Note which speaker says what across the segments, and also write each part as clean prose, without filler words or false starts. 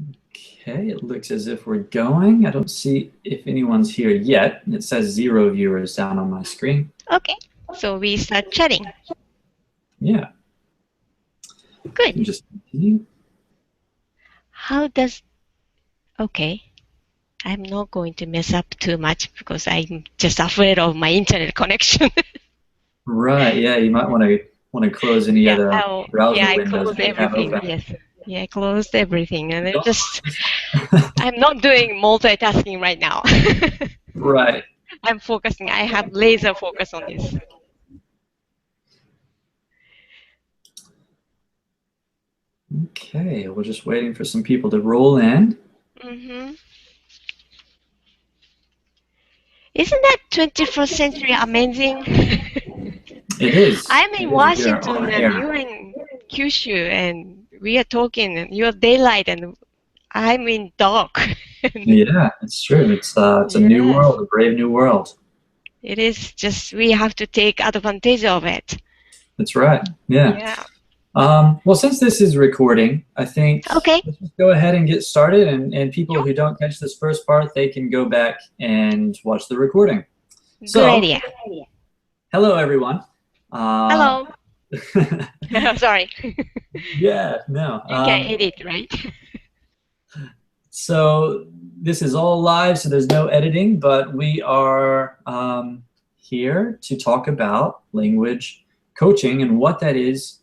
Speaker 1: Okay, it looks as if we're going. I don't see if anyone's here yet. It says 0 viewers down on my screen.
Speaker 2: Okay, so we start chatting.
Speaker 1: Yeah.
Speaker 2: Good.
Speaker 1: You just continue.
Speaker 2: How does... Okay. I'm not going to mess up too much because I'm just afraid of my internet connection.
Speaker 1: Right. Yeah, you might want to close any
Speaker 2: Yeah,
Speaker 1: other browser
Speaker 2: I
Speaker 1: windows
Speaker 2: closed
Speaker 1: that you have
Speaker 2: everything.
Speaker 1: open.
Speaker 2: Yes. Yeah, I closed everything, and
Speaker 1: Don't-
Speaker 2: I'm not doing multitasking right now.
Speaker 1: Right.
Speaker 2: I'm focusing. I have laser focus on this.
Speaker 1: Okay, we're just waiting for some people to roll in.
Speaker 2: Mm-hmm. Isn't that 21st century amazing?
Speaker 1: It is.
Speaker 2: I'm in
Speaker 1: It is. We are
Speaker 2: Washington
Speaker 1: on
Speaker 2: and
Speaker 1: air.
Speaker 2: you're in Kyushu, and we are talking, and you're daylight, and I'm in dark.
Speaker 1: Yeah, it's true. It's a new
Speaker 2: Yes,
Speaker 1: world, a brave new world.
Speaker 2: it is just we have to take advantage of it.
Speaker 1: That's right. Yeah.
Speaker 2: Yeah.
Speaker 1: Well, since this is recording, I think
Speaker 2: Okay.
Speaker 1: let's just go ahead and get started. And people
Speaker 2: Sure.
Speaker 1: who don't catch this first part, they can go back and watch the recording.
Speaker 2: Good
Speaker 1: So,
Speaker 2: idea.
Speaker 1: hello, everyone. Uh,
Speaker 2: Hello. Sorry.
Speaker 1: yeah, no.
Speaker 2: You can edit, right?
Speaker 1: So this is all live, so there's no editing, but we are here to talk about language coaching and what that is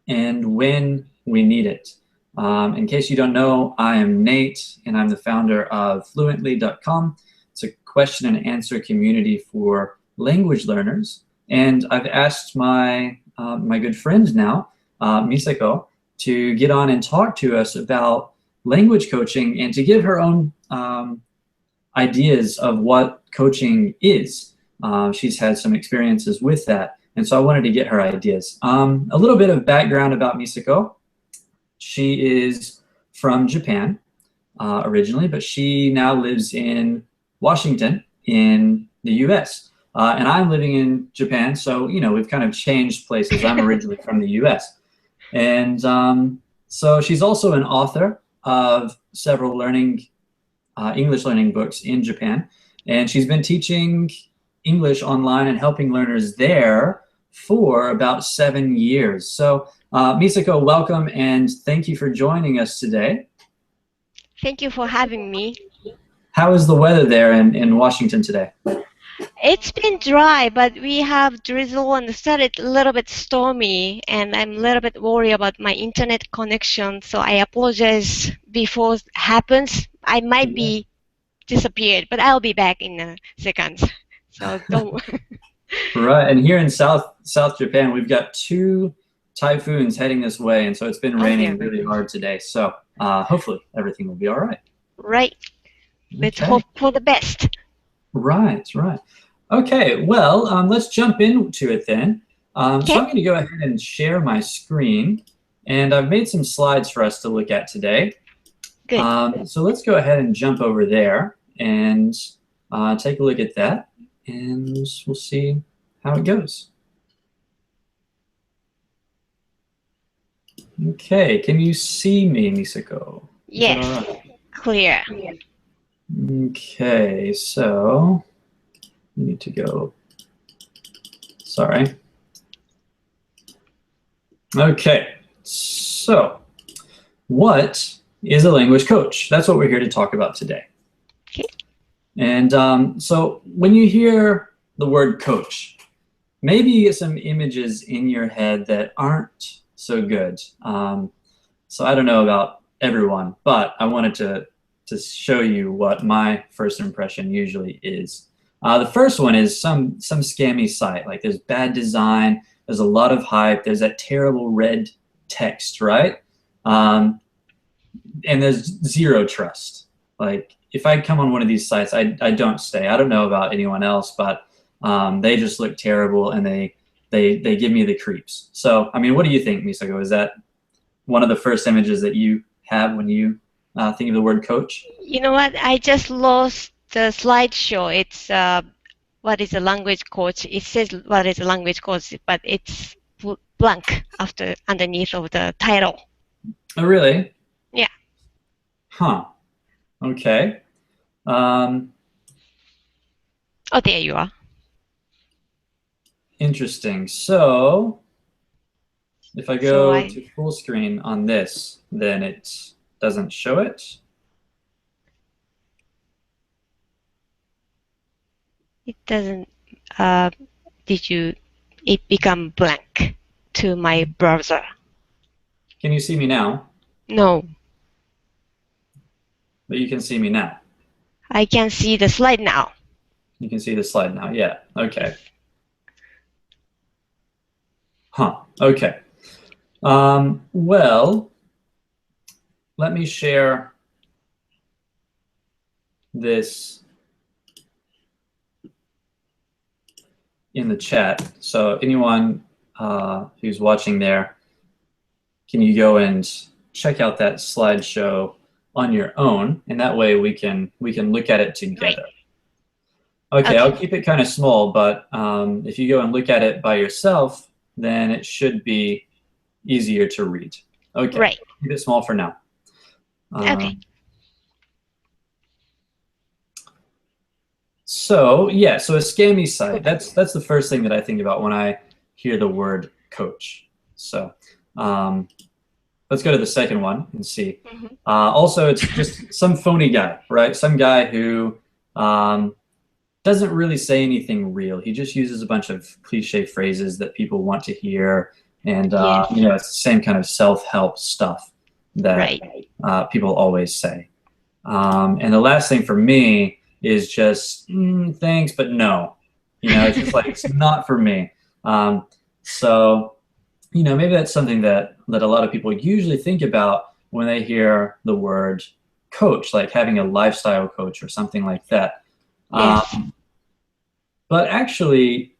Speaker 1: and when we need it. In case you don't know, I am Nate, and I'm the founder of fluently.com. It's a question and answer community for language learners. And I've asked my good friend now, Misako, to get on and talk to us about language coaching and to give her own ideas of what coaching is. She's had some experiences with that. And so I wanted to get her ideas. A little bit of background about Misako. She is from Japan originally, but she now lives in Washington in the US. And I'm living in Japan, so we've kind of changed places. I'm originally from the US. And so she's also an author of several English learning books in Japan. And she's been teaching English online and helping learners there for about 7 years. So Misako, welcome and thank you for joining us today.
Speaker 2: Thank you for having me.
Speaker 1: How is the weather there in Washington today?
Speaker 2: It's been dry, but we have drizzle and started a little bit stormy, and I'm a little bit worried about my internet connection, so I apologize before it happens. I might be disappeared, but I'll be back in a second. So don't.
Speaker 1: Right, and here in South Japan, we've got 2 typhoons heading this way, and so it's been raining really hard today. So hopefully everything will be all right.
Speaker 2: Right. Let's
Speaker 1: Okay.
Speaker 2: hope for the best.
Speaker 1: Right. Okay, well, let's jump into it then. So I'm going to go ahead and share my screen, and I've made some slides for us to look at today.
Speaker 2: Good.
Speaker 1: So let's go ahead and jump over there and take a look at that, and we'll see how it goes. Okay, can you see me, Misako?
Speaker 2: Yes,
Speaker 1: right?
Speaker 2: Clear.
Speaker 1: Okay, so we need to go, sorry. Okay, so what is a language coach? That's what we're here to talk about today.
Speaker 2: Okay.
Speaker 1: And so when you hear the word coach, maybe you get some images in your head that aren't so good. So I don't know about everyone, but I wanted to show you what my first impression usually is. The first one is some scammy site, like there's bad design, there's a lot of hype, there's that terrible red text, right? And there's zero trust. Like if I come on one of these sites, I don't stay. I don't know about anyone else, but they just look terrible and they give me the creeps. So, I mean, what do you think, Misako? Is that one of the first images that you have when you think of the word coach?
Speaker 2: You know what? I just lost the slideshow. It's what is a language coach? It says what is a language coach, but it's blank underneath of the title.
Speaker 1: Oh, really?
Speaker 2: Yeah.
Speaker 1: Huh. Okay. Um,
Speaker 2: Oh, there you are.
Speaker 1: Interesting. So if I
Speaker 2: So
Speaker 1: go
Speaker 2: I
Speaker 1: to full screen on this, then it doesn't show it.
Speaker 2: it doesn't. Uh, did you? It become blank to my browser.
Speaker 1: Can you see me now?
Speaker 2: No,
Speaker 1: But you can see me now.
Speaker 2: I can see the slide now.
Speaker 1: You can see the slide now. Yeah. Okay. Huh. Okay. Well, let me share this in the chat. So anyone who's watching there, can you go and check out that slideshow on your own, and that way we can look at it
Speaker 2: Right.
Speaker 1: together. Okay, I'll
Speaker 2: Okay.
Speaker 1: keep it kind of small, but if you go and look at it by yourself, then it should be easier to read. Okay,
Speaker 2: Right.
Speaker 1: keep it small for now.
Speaker 2: Okay.
Speaker 1: Um, so yeah, so a scammy site. That's the first thing that I think about when I hear the word coach. So um, let's go to the second one and see.
Speaker 2: Hmm.
Speaker 1: Also, it's just some phony guy, right? Some guy who um, doesn't really say anything real. He just uses a bunch of cliche phrases that people want to hear, and
Speaker 2: Yes.
Speaker 1: it's the same kind of self-help stuff that
Speaker 2: Right.
Speaker 1: people always say. And the last thing for me is just thanks, but no. It's just like it's not for me. So maybe that's something that a lot of people usually think about when they hear the word coach, like having a lifestyle coach or something like that.
Speaker 2: Yes.
Speaker 1: Um, but actually,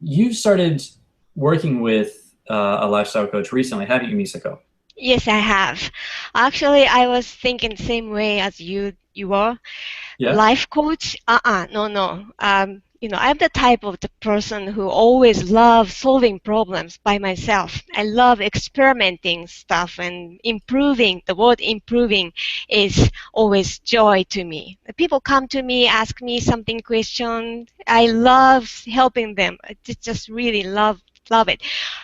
Speaker 1: you've started working with a lifestyle coach recently, haven't you, Misako?
Speaker 2: Yes, I have. Actually, I was thinking the same way as you were.
Speaker 1: Yeah.
Speaker 2: Life coach? No, no. I'm the type of the person who always loves solving problems by myself. I love experimenting stuff and improving. The word improving is always joy to me. People come to me, ask me something question. I love helping them. I just really love it.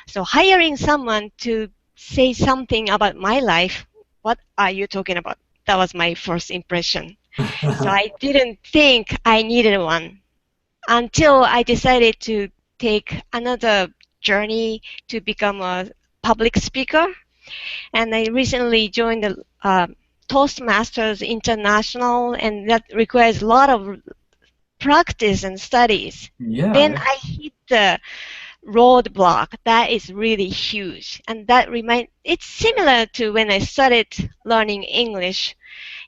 Speaker 2: So hiring someone to say something about my life, what are you talking about? That was my first impression. So I didn't think I needed one until I decided to take another journey to become a public speaker. And I recently joined the Toastmasters International, and that requires a lot of practice and studies.
Speaker 1: Yeah,
Speaker 2: Then
Speaker 1: yeah.
Speaker 2: I hit the roadblock that is really huge, and it's similar to when I started learning English.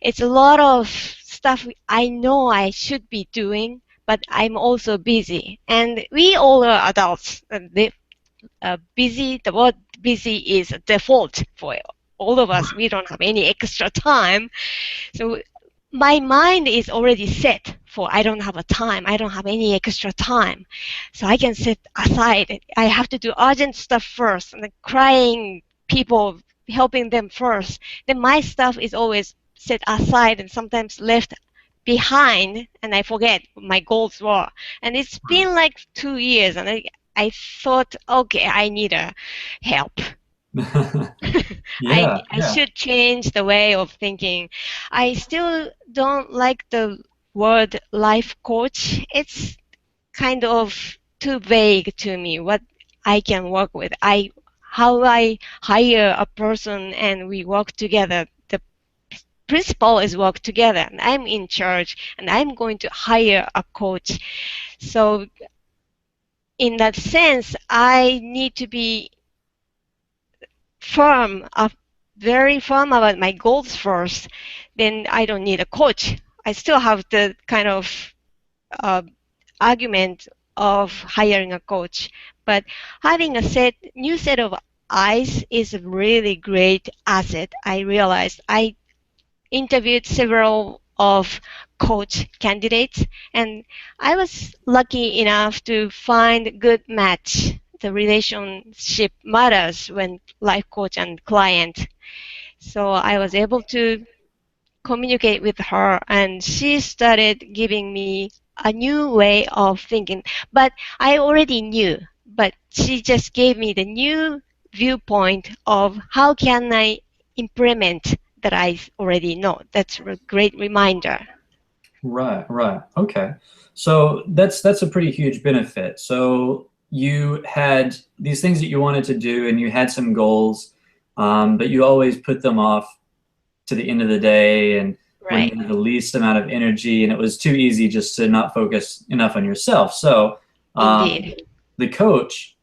Speaker 2: It's a lot of stuff I know I should be doing, but I'm also busy. And we all are adults. The word busy is a default for all of us. We don't have any extra time. So my mind is already set for I don't have a time. I don't have any extra time. So I can set aside. I have to do urgent stuff first, and the crying people, helping them first. Then my stuff is always set aside and sometimes left behind, and I forget what my goals were. And it's been like 2 years, and I thought, okay, I need a help. I,
Speaker 1: Yeah,
Speaker 2: I
Speaker 1: yeah.
Speaker 2: should change the way of thinking. I still don't like the word life coach. It's kind of too vague to me what I can work with. How I hire a person and we work together. The principle is work together, and I'm in charge, and I'm going to hire a coach. So in that sense, I need to be firm, very firm about my goals first, then I don't need a coach. I still have the kind of uh, argument of hiring a coach, but having a new set of eyes is a really great asset. I realized I interviewed several of coach candidates, and I was lucky enough to find a good match. The relationship matters when life coach and client. So I was able to communicate with her, and she started giving me a new way of thinking. But I already knew, but she just gave me the new viewpoint of how can I implement that I already know. That's a great reminder.
Speaker 1: Right, right. Okay. So that's a pretty huge benefit. So you had these things that you wanted to do and you had some goals, but you always put them off to the end of the day and when
Speaker 2: Right.
Speaker 1: you had the least amount of energy, and it was too easy just to not focus enough on yourself. So
Speaker 2: Indeed.
Speaker 1: the coach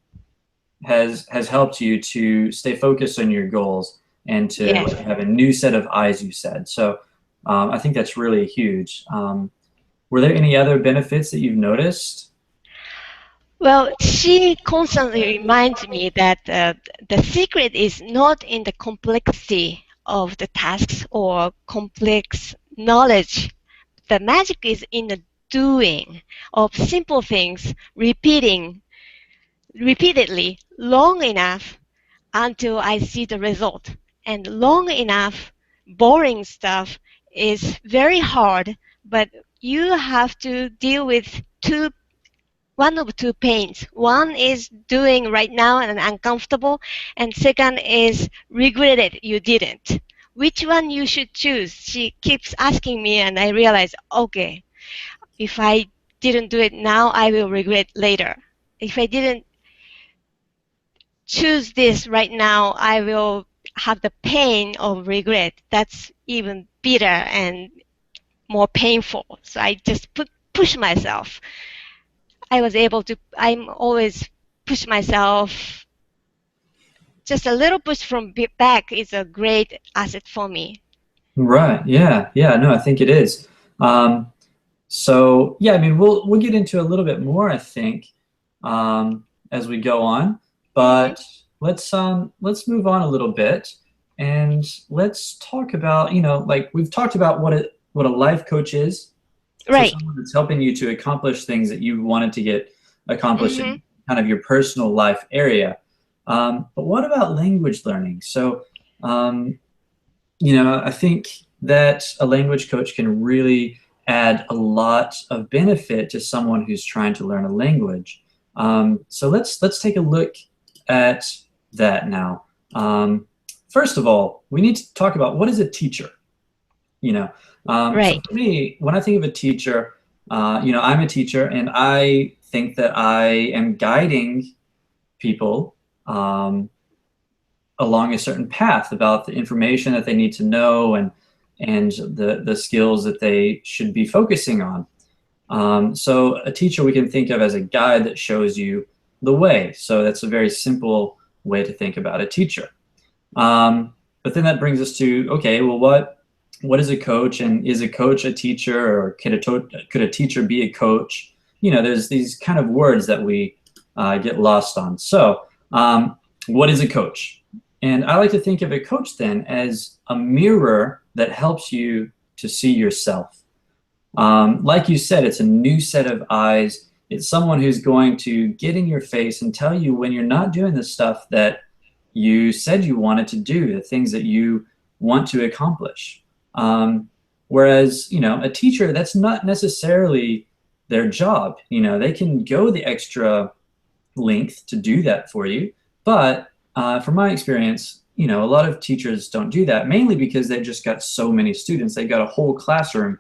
Speaker 1: has helped you to stay focused on your goals and to
Speaker 2: Yes.
Speaker 1: like, have a new set of eyes, you said. So I think that's really huge. Were there any other benefits that you've noticed?
Speaker 2: Well, she constantly reminds me that the secret is not in the complexity of the tasks or complex knowledge. The magic is in the doing of simple things, repeating repeatedly long enough until I see the result. And long enough, boring stuff is very hard, but you have to deal with one of two pains. One is doing right now and uncomfortable, and second is regret it you didn't. Which one you should choose? She keeps asking me, and I realize, okay, if I didn't do it now, I will regret later. If I didn't choose this right now, I will have the pain of regret. That's even bitter and more painful. So I just push myself. I'm always push myself. Just a little push from back is a great asset for me.
Speaker 1: Right. Yeah. Yeah. No, I think it is. Um, so yeah, I mean, we'll get into a little bit more, I think, as we go on.
Speaker 2: Hmm.
Speaker 1: But let's move on a little bit and let's talk about, like we've talked about what a life coach is. So
Speaker 2: Right.
Speaker 1: someone that's helping you to accomplish things that you wanted to get accomplished
Speaker 2: Hmm.
Speaker 1: in kind of your personal life area. But what about language learning? So um, I think that a language coach can really add a lot of benefit to someone who's trying to learn a language. So let's take a look at that now. First of all, we need to talk about what is a teacher. You know, so
Speaker 2: Right.
Speaker 1: for me, when I think of a teacher, I'm a teacher, and I think that I am guiding people. Along a certain path about the information that they need to know and the skills that they should be focusing on. So a teacher we can think of as a guide that shows you the way. So that's a very simple way to think about a teacher. But then that brings us to, okay, well, what is a coach, and is a coach a teacher, or could a teacher be a coach? There's these kind of words that we get lost on. So what is a coach? And I like to think of a coach then as a mirror that helps you to see yourself. Like you said, it's a new set of eyes. It's someone who's going to get in your face and tell you when you're not doing the stuff that you said you wanted to do, the things that you want to accomplish. Whereas, a teacher, that's not necessarily their job. They can go the extra length to do that for you. But from my experience, a lot of teachers don't do that, mainly because they've just got so many students. They've got a whole classroom,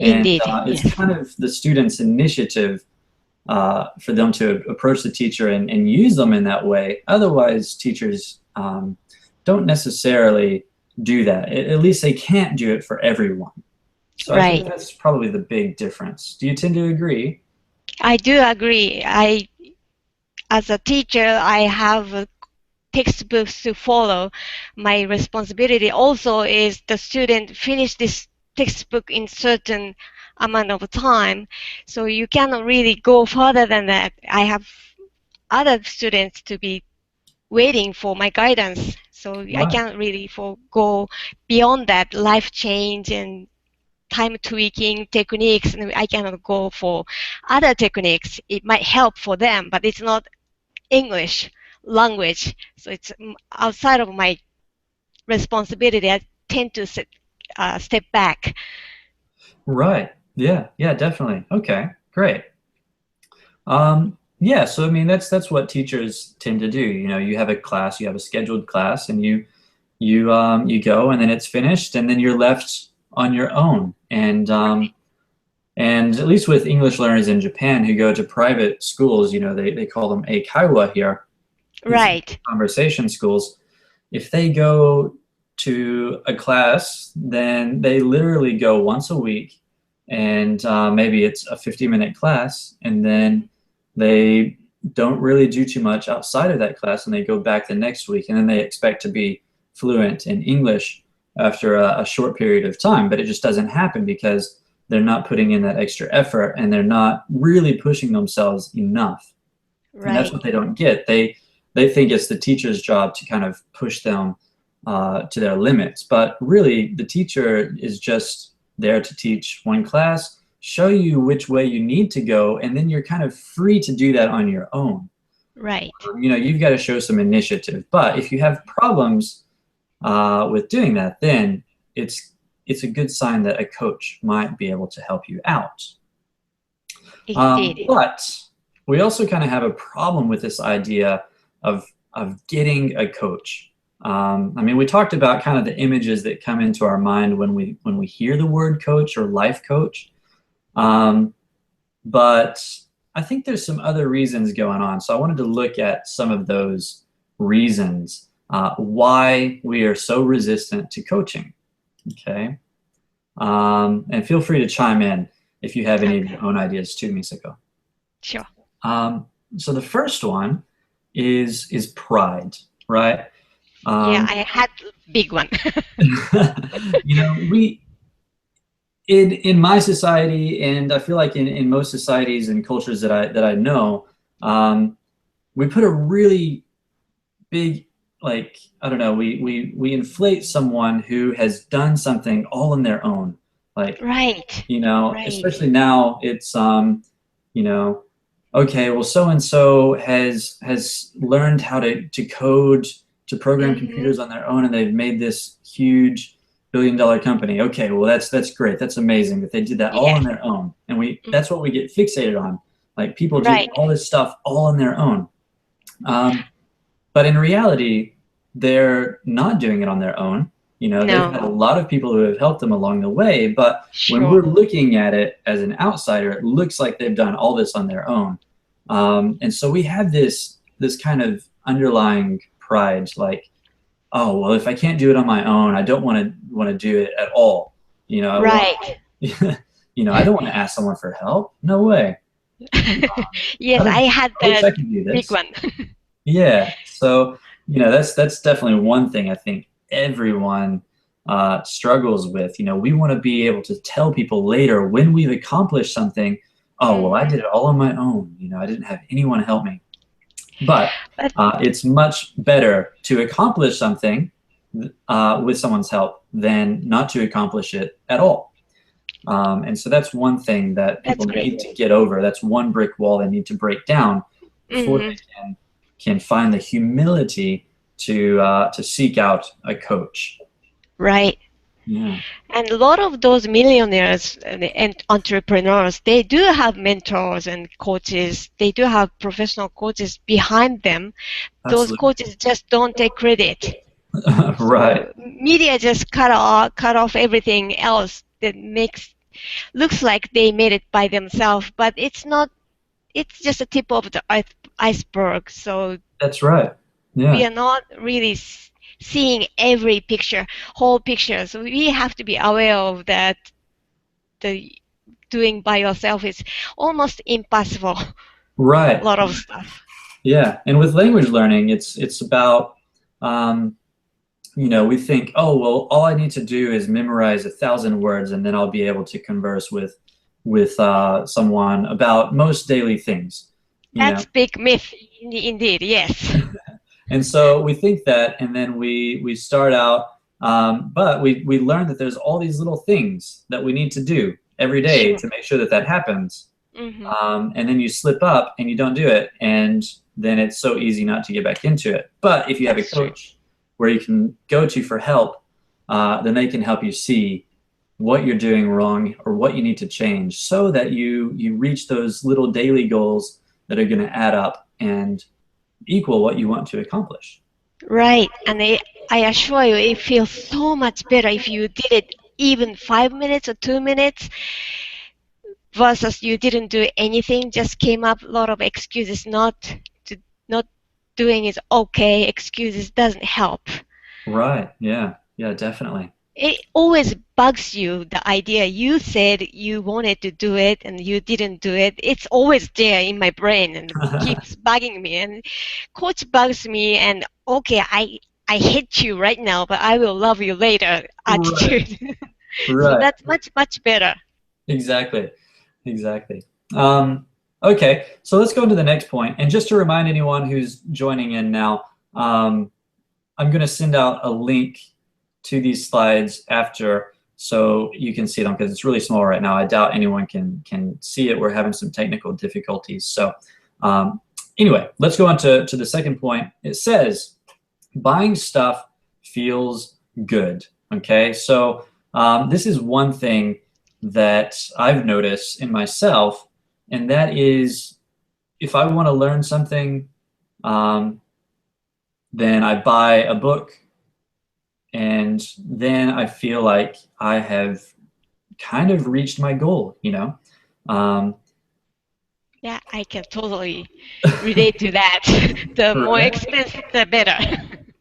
Speaker 1: and
Speaker 2: Indeed.
Speaker 1: it's
Speaker 2: Yes.
Speaker 1: kind of the student's initiative for them to approach the teacher and use them in that way. Otherwise, teachers don't necessarily do that. At least they can't do it for everyone. So I think
Speaker 2: Right.
Speaker 1: that's probably the big difference. Do you tend to agree?
Speaker 2: I do agree. As a teacher, I have textbooks to follow. My responsibility also is the student finish this textbook in certain amount of time. So you cannot really go further than that. I have other students to be waiting for my guidance. So I
Speaker 1: Right.
Speaker 2: can't really go beyond that life change and time tweaking techniques, and I cannot go for other techniques. It might help for them, but it's not English language. So it's outside of my responsibility. I tend to step back.
Speaker 1: Right. Yeah. Yeah. Definitely. Okay. Great. Yeah. So I mean, that's what teachers tend to do. You know, you have a class, you have a scheduled class, and you go, and then it's finished, and then you're left on your own. And at least with English learners in Japan who go to private schools, you know, they call them eikaiwa here, these
Speaker 2: Right.
Speaker 1: conversation schools. If they go to a class, then they literally go once a week, and maybe it's a 50-minute class, and then they don't really do too much outside of that class, and they go back the next week, and then they expect to be fluent in English after a short period of time, but it just doesn't happen because they're not putting in that extra effort and they're not really pushing themselves enough. And that's
Speaker 2: Right.
Speaker 1: what they don't get. They think it's the teacher's job to kind of push them to their limits, but really the teacher is just there to teach one class, show you which way you need to go, and then you're kind of free to do that on your own.
Speaker 2: Right.
Speaker 1: You know, you've got to show some initiative, but if you have problems with doing that, then it's a good sign that a coach might be able to help you out.
Speaker 2: Indeed.
Speaker 1: But we also kind of have a problem with this idea of getting a coach. I mean, we talked about kind of the images that come into our mind when we hear the word coach or life coach. But I think there's some other reasons going on. So I wanted to look at some of those reasons why we are so resistant to coaching. Okay. And feel free to chime in if you have any of your own ideas too, Misako.
Speaker 2: Sure.
Speaker 1: So the first one is pride, right?
Speaker 2: Yeah, I had big one.
Speaker 1: You know, we in my society, and I feel like in most societies and cultures that I know, we put a really big, like, I don't know, we inflate someone who has done something all on their own. Like,
Speaker 2: Right.
Speaker 1: you know,
Speaker 2: Right.
Speaker 1: especially now it's you know, okay, well, so and so has learned how to code, to program
Speaker 2: Mm-hmm.
Speaker 1: computers on their own, and they've made this huge billion-dollar company. Okay, well, that's great, that's amazing that they did that all
Speaker 2: Yes.
Speaker 1: on their own, and we
Speaker 2: Mm.
Speaker 1: that's what we get fixated on. Like, people do
Speaker 2: Right.
Speaker 1: all this stuff all on their own. But in reality, they're not doing it on their own. You know, they've had a
Speaker 2: No.
Speaker 1: lot of people who have helped them along the way, but when
Speaker 2: Sure.
Speaker 1: we're looking at it as an outsider, it looks like they've done all this on their own. And so we have this kind of underlying pride, like, oh, well, if I can't do it on my own, I don't want to do it at all. You know, I want,
Speaker 2: Right.
Speaker 1: you know, I don't want to ask someone for help. No way. I
Speaker 2: Yes,
Speaker 1: don't,
Speaker 2: I had
Speaker 1: coach,
Speaker 2: the
Speaker 1: I can do
Speaker 2: big
Speaker 1: this.
Speaker 2: one.
Speaker 1: Yeah. So, you know, that's definitely one thing I think everyone struggles with. You know, we want to be able to tell people later when we've accomplished something, oh, well, I
Speaker 2: Hmm.
Speaker 1: did it all on my own. You know, I didn't have anyone help me. But
Speaker 2: But
Speaker 1: it's much better to accomplish something with someone's help than not to accomplish it at all. And so that's one thing that
Speaker 2: that's
Speaker 1: people
Speaker 2: great.
Speaker 1: need to get over. That's one brick wall they need to break down before
Speaker 2: Hmm.
Speaker 1: they can find the humility to seek out a coach.
Speaker 2: Right.
Speaker 1: Yeah,
Speaker 2: And a lot of those millionaires and entrepreneurs, they do have mentors and coaches. They do have professional coaches behind them. Those
Speaker 1: absolutely.
Speaker 2: coaches just don't take credit.
Speaker 1: Right.
Speaker 2: So media just cut off everything else that makes looks like they made it by themselves, but it's not. It's just a tip of the iceberg. So
Speaker 1: That's right.
Speaker 2: we
Speaker 1: Yeah.
Speaker 2: are not really seeing every picture, whole picture. So we have to be aware of that. The doing by yourself is almost impossible. A
Speaker 1: Right.
Speaker 2: lot of stuff.
Speaker 1: Yeah. And with language learning, it's about um, you know, we think, oh, well, all I need to do is memorize 1,000 words, and then I'll be able to converse with someone about most daily things. You know,
Speaker 2: That's big myth, indeed. Yes.
Speaker 1: and so we think that, and then we start out, but we learn that there's all these little things that we need to do every day
Speaker 2: Sure.
Speaker 1: to make sure that that happens.
Speaker 2: Hmm.
Speaker 1: And then you slip up and you don't do it, and then it's so easy not to get back into it. But if you have a
Speaker 2: That's true.
Speaker 1: coach where you can go to for help, then they can help you see what you're doing wrong or what you need to change so that you reach those little daily goals that are going to add up and equal what you want to accomplish.
Speaker 2: Right. And I assure you, it feels so much better if you did it even 5 minutes or 2 minutes versus you didn't do anything, just came up a lot of excuses to not doing is okay. Excuses doesn't help.
Speaker 1: Right. Yeah. Yeah, definitely.
Speaker 2: It always bugs you, the idea you said you wanted to do it and you didn't do it. It's always there in my brain and keeps bugging me. And coach bugs me and okay, I hate you right now, but I will love you later
Speaker 1: Right.
Speaker 2: attitude. So
Speaker 1: Right.
Speaker 2: that's much, much better.
Speaker 1: Exactly. Exactly. Okay, so let's go into the next point. And just to remind anyone who's joining in now, I'm going to send out a link to these slides after so you can see them because it's really small right now. I doubt anyone can see it. We're having some technical difficulties. So anyway, let's go on to the second point. It says buying stuff feels good. Okay, so this is one thing that I've noticed in myself, and that is if I want to learn something, um, then I buy a book, and then I feel like I have kind of reached my goal, you know? Um,
Speaker 2: Yeah, I can totally relate to that. The more
Speaker 1: right?
Speaker 2: expensive, the better.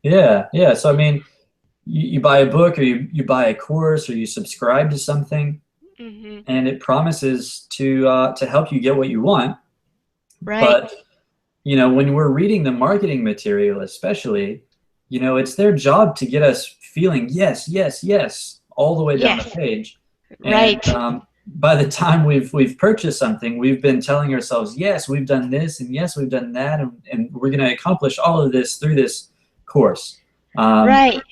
Speaker 1: Yeah, yeah. So, I mean, you buy a book or you buy a course or you subscribe to something,
Speaker 2: Hmm.
Speaker 1: and it promises to help you get what you want.
Speaker 2: Right.
Speaker 1: But you know, when we're reading the marketing material, especially, you know, it's their job to get us feeling yes, yes, yes, all the way down the
Speaker 2: Yes.
Speaker 1: page. And
Speaker 2: Right.
Speaker 1: by the time we've purchased something, we've been telling ourselves, yes, we've done this, and yes, we've done that, and we're going to accomplish all of this through this course. Um,
Speaker 2: Right.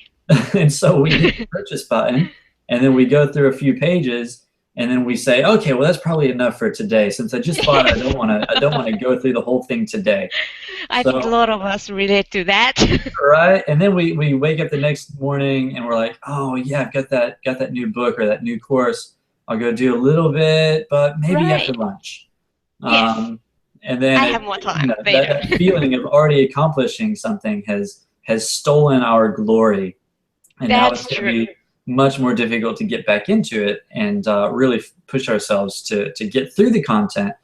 Speaker 1: and so we hit the purchase button, and then we go through a few pages, and then we say, okay, well, that's probably enough for today. Since I just bought it,
Speaker 2: Yes.
Speaker 1: I don't want to go through the whole thing today.
Speaker 2: I think a
Speaker 1: So,
Speaker 2: lot of us relate to that.
Speaker 1: right, and then we wake up the next morning and we're like, oh yeah, I've got that new book or that new course. I'll go do a little bit, but maybe after
Speaker 2: Right.
Speaker 1: lunch.
Speaker 2: Yes.
Speaker 1: Um, and then
Speaker 2: I
Speaker 1: it,
Speaker 2: have more
Speaker 1: you
Speaker 2: time
Speaker 1: know,
Speaker 2: later.
Speaker 1: that feeling of already accomplishing something has stolen our glory, and now it's
Speaker 2: That's
Speaker 1: going to
Speaker 2: true.
Speaker 1: be much more difficult to get back into it and really push ourselves to get through the content.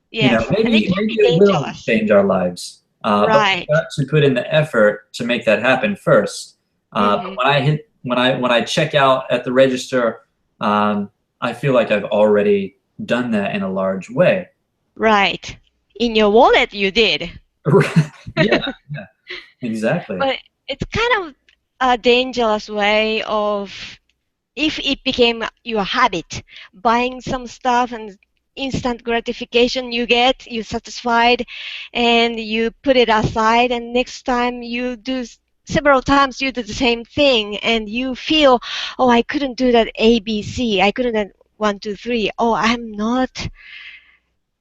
Speaker 1: You know,
Speaker 2: Yes. And it can
Speaker 1: maybe
Speaker 2: be
Speaker 1: it will
Speaker 2: dangerous.
Speaker 1: change our lives, but we've
Speaker 2: Right.
Speaker 1: got to put in the effort to make that happen first. But
Speaker 2: Hmm.
Speaker 1: when I check out at the register, I feel like I've already done that in a large way.
Speaker 2: Right. In your wallet, you did.
Speaker 1: Yeah, yeah, exactly.
Speaker 2: But it's kind of a dangerous way of if it became your habit, buying some stuff and instant gratification you get, you satisfied, and you put it aside, and next time you do several times you do the same thing, and you feel, oh, I couldn't do that ABC, I couldn't do 1, 2, 3. Oh, I'm not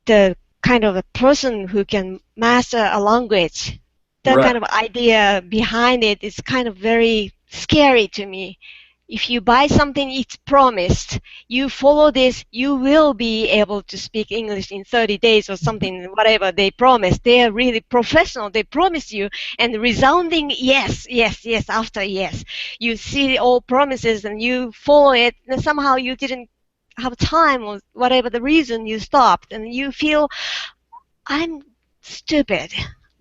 Speaker 2: the kind of a person who can master a language. That
Speaker 1: Right,
Speaker 2: kind of idea behind it is kind of very scary to me. If you buy something, it's promised. You follow this, you will be able to speak English in 30 days or something, whatever they promise. They are really professional. They promise you, and resounding yes, yes, yes after yes. You see all promises and you follow it, and somehow you didn't have time or whatever the reason you stopped, and you feel, I'm stupid.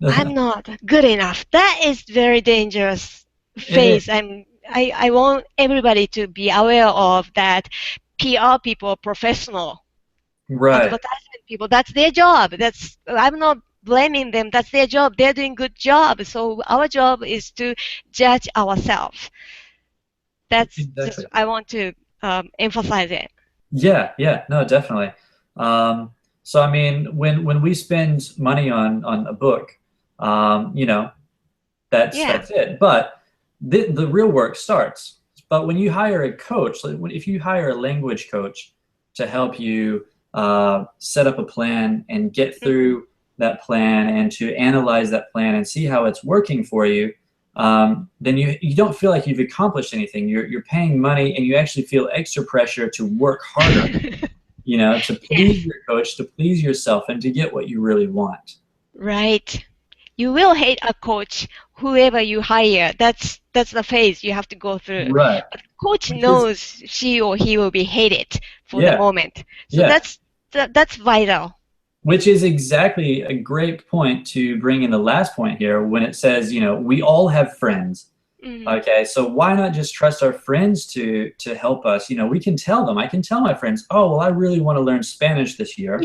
Speaker 2: I'm not good enough. That is very dangerous
Speaker 1: it is.
Speaker 2: phase. I want everybody to be aware of that. PR people, professional
Speaker 1: Right,
Speaker 2: advertisement people, that's their job. I'm not blaming them. That's their job. They're doing good job. So our job is to judge ourselves. That's just
Speaker 1: exactly.
Speaker 2: I want to emphasize it.
Speaker 1: Yeah, yeah, no, definitely. So I mean, when we spend money on a book, you know,
Speaker 2: Yeah.
Speaker 1: that's it. But the real work starts. But when you hire a coach, like if you hire a language coach to help you set up a plan and get
Speaker 2: Hmm.
Speaker 1: through that plan and to analyze that plan and see how it's working for you, then you don't feel like you've accomplished anything. You're paying money and you actually feel extra pressure to work harder, to please
Speaker 2: Yes,
Speaker 1: your coach, to please yourself, and to get what you really want.
Speaker 2: right. You will hate a coach, whoever you hire. That's the phase you have to go through.
Speaker 1: Right.
Speaker 2: But coach
Speaker 1: Which is,
Speaker 2: knows she or he will be hated for the
Speaker 1: yeah,
Speaker 2: moment. So
Speaker 1: yeah.
Speaker 2: that's vital.
Speaker 1: Which is exactly a great point to bring in the last point here when it says, we all have friends.
Speaker 2: Hmm.
Speaker 1: Okay, so why not just trust our friends to help us? We can tell them. I can tell my friends, oh, well, I really want to learn Spanish this year.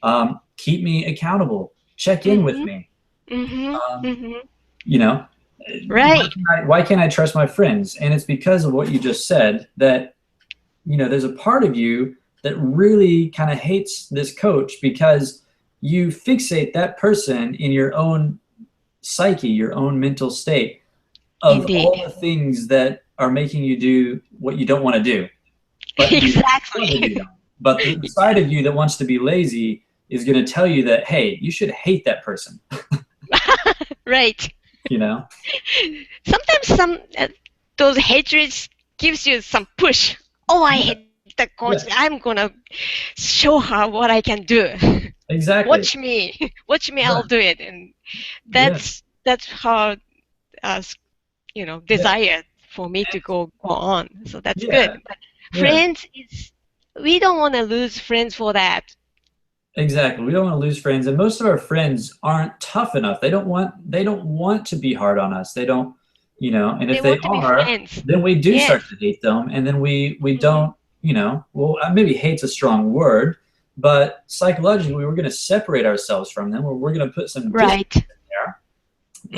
Speaker 2: Yeah.
Speaker 1: Keep me accountable. Check in with
Speaker 2: Mhm.
Speaker 1: me.
Speaker 2: Mhm.
Speaker 1: Um,
Speaker 2: Mhm.
Speaker 1: you know,
Speaker 2: Right.
Speaker 1: why can't I trust my friends? And it's because of what you just said that there's a part of you that really kind of hates this coach because you fixate that person in your own psyche, your own mental state of all
Speaker 2: Indeed.
Speaker 1: the things that are making you do what you don't want to do, but you want to do
Speaker 2: Exactly.
Speaker 1: them. But the side of you that wants to be lazy is going to tell you that, hey, you should hate that person,
Speaker 2: Right.
Speaker 1: you know?
Speaker 2: Sometimes those hatreds gives you some push. Oh, I
Speaker 1: Yeah,
Speaker 2: hate the coach.
Speaker 1: yeah,
Speaker 2: I'm gonna show her what I can do.
Speaker 1: exactly.
Speaker 2: Watch me. Watch me. I'll
Speaker 1: Right.
Speaker 2: do it. And
Speaker 1: Yeah,
Speaker 2: that's how uh,
Speaker 1: yeah,
Speaker 2: desire for me to go on. So that's
Speaker 1: yeah,
Speaker 2: good. But
Speaker 1: yeah.
Speaker 2: friends is we don't want to lose friends for that.
Speaker 1: Exactly. We don't want to lose friends, and most of our friends aren't tough enough. They don't want to be hard on us. They don't, and
Speaker 2: They
Speaker 1: if they
Speaker 2: want to be
Speaker 1: are,
Speaker 2: friends.
Speaker 1: then we do
Speaker 2: Yes.
Speaker 1: start to hate them, and then we
Speaker 2: Hmm.
Speaker 1: don't, well, maybe hate's a strong word, but psychologically we're going to separate ourselves from them, or we're going to put some distance
Speaker 2: Right.
Speaker 1: there,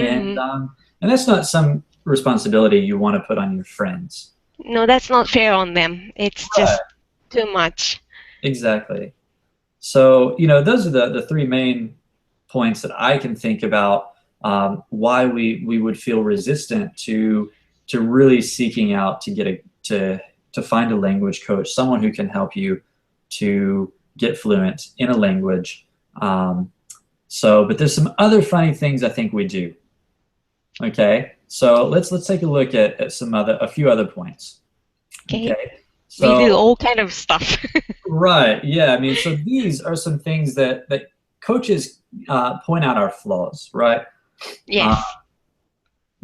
Speaker 1: and
Speaker 2: Hmm.
Speaker 1: that's not some responsibility you want to put on your friends.
Speaker 2: No, that's not fair on them. It's
Speaker 1: Right.
Speaker 2: just too much.
Speaker 1: Exactly. So, those are the three main points that I can think about why we would feel resistant to really seeking out to get to find a language coach, someone who can help you to get fluent in a language. But there's some other funny things I think we do. Okay, so let's take a look at a few other points.
Speaker 2: Okay.
Speaker 1: Okay,
Speaker 2: We do
Speaker 1: so
Speaker 2: all kind of stuff.
Speaker 1: right. Yeah. I mean, so these are some things that coaches point out our flaws, right? Uh,
Speaker 2: Yes.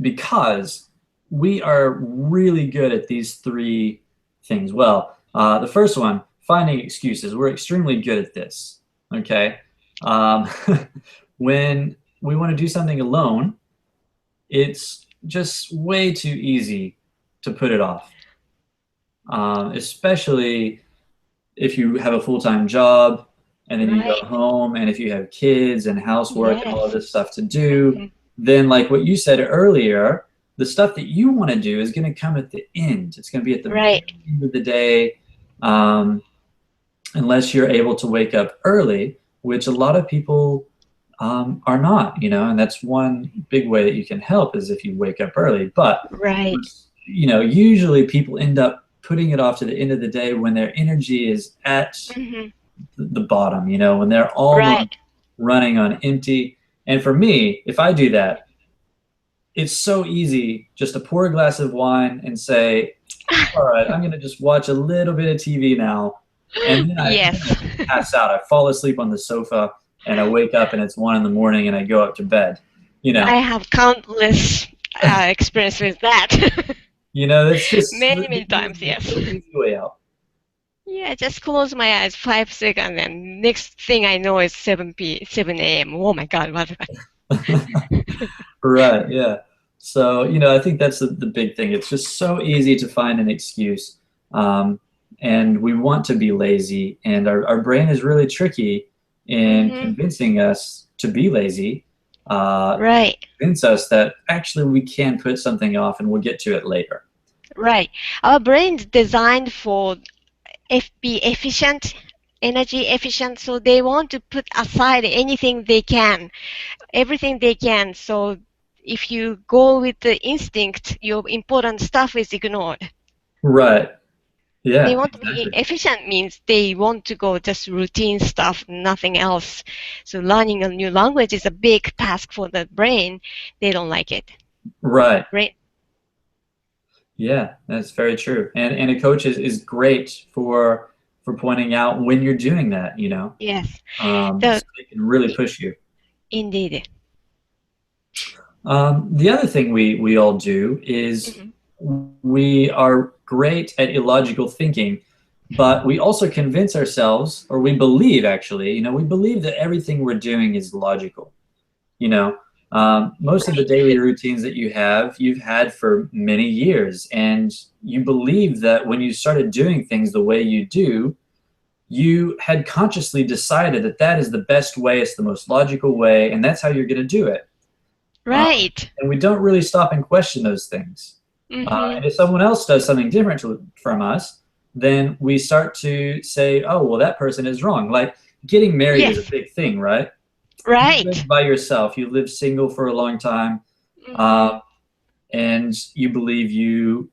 Speaker 1: because we are really good at these three things. Well, the first one, finding excuses. We're extremely good at this. Okay. Um, when we want to do something alone, it's just way too easy to put it off, especially if you have a full-time job and then you go
Speaker 2: Right.
Speaker 1: home and if you have kids and housework and all of
Speaker 2: Yes.
Speaker 1: this stuff to do,
Speaker 2: Hmm.
Speaker 1: then like what you said earlier, the stuff that you want to do is going to come at the end. It's going to be at the very
Speaker 2: Right.
Speaker 1: end of the day, um, unless you're able to wake up early, which a lot of people are not, and that's one big way that you can help is if you wake up early. But
Speaker 2: Right.
Speaker 1: usually people end up putting it off to the end of the day when their energy is at
Speaker 2: Hmm.
Speaker 1: the bottom, when they're almost
Speaker 2: Right.
Speaker 1: running on empty. And for me, if I do that, it's so easy just to pour a glass of wine and say, all right, I'm going to just watch a little bit of TV now. And then I
Speaker 2: Yes.
Speaker 1: just pass out. I fall asleep on the sofa and I wake up and it's 1 in the morning and I go up to bed. You know,
Speaker 2: I have countless experience with that.
Speaker 1: that's just
Speaker 2: Many, many times, yes.
Speaker 1: the easy way out.
Speaker 2: Yeah, just close my eyes 5 seconds and next thing I know it's 7 a.m. Oh my God, what?
Speaker 1: Right, yeah. So, I think that's the big thing. It's just so easy to find an excuse. Um, and we want to be lazy, and our brain is really tricky in
Speaker 2: Hmm.
Speaker 1: convincing us to be lazy,
Speaker 2: Right,
Speaker 1: convince us that actually we can put something off and we'll get to it later.
Speaker 2: right. Our brain's designed for be efficient, energy efficient, so they want to put aside anything they can, everything they can. So if you go with the instinct, your important stuff is ignored.
Speaker 1: Right.
Speaker 2: They
Speaker 1: Yeah,
Speaker 2: want to be
Speaker 1: exactly.
Speaker 2: efficient means they want to go just routine stuff, nothing else. So learning a new language is a big task for the brain. They don't like it.
Speaker 1: Right.
Speaker 2: Right.
Speaker 1: Yeah, that's very true. And a coach is great for pointing out when you're doing that, you know.
Speaker 2: Yes.
Speaker 1: So
Speaker 2: The
Speaker 1: they can really push you.
Speaker 2: Indeed.
Speaker 1: The other thing we all do is
Speaker 2: Hmm.
Speaker 1: we are great at illogical thinking, but we also convince ourselves, or we believe actually, you know, we believe that everything we're doing is logical. You know, most of the daily
Speaker 2: Right.
Speaker 1: routines that you've had for many years, and you believe that when you started doing things the way you do, you had consciously decided that that is the best way, it's the most logical way, and that's how you're going to do it.
Speaker 2: Right.
Speaker 1: And we don't really stop and question those things.
Speaker 2: Hmm.
Speaker 1: And if someone else does something different from us, then we start to say, oh, well, that person is wrong. Like getting married is a
Speaker 2: Yes.
Speaker 1: big thing, right? You
Speaker 2: Right.
Speaker 1: lived by yourself, you lived single for a long time,
Speaker 2: Hmm.
Speaker 1: uh, and you believe you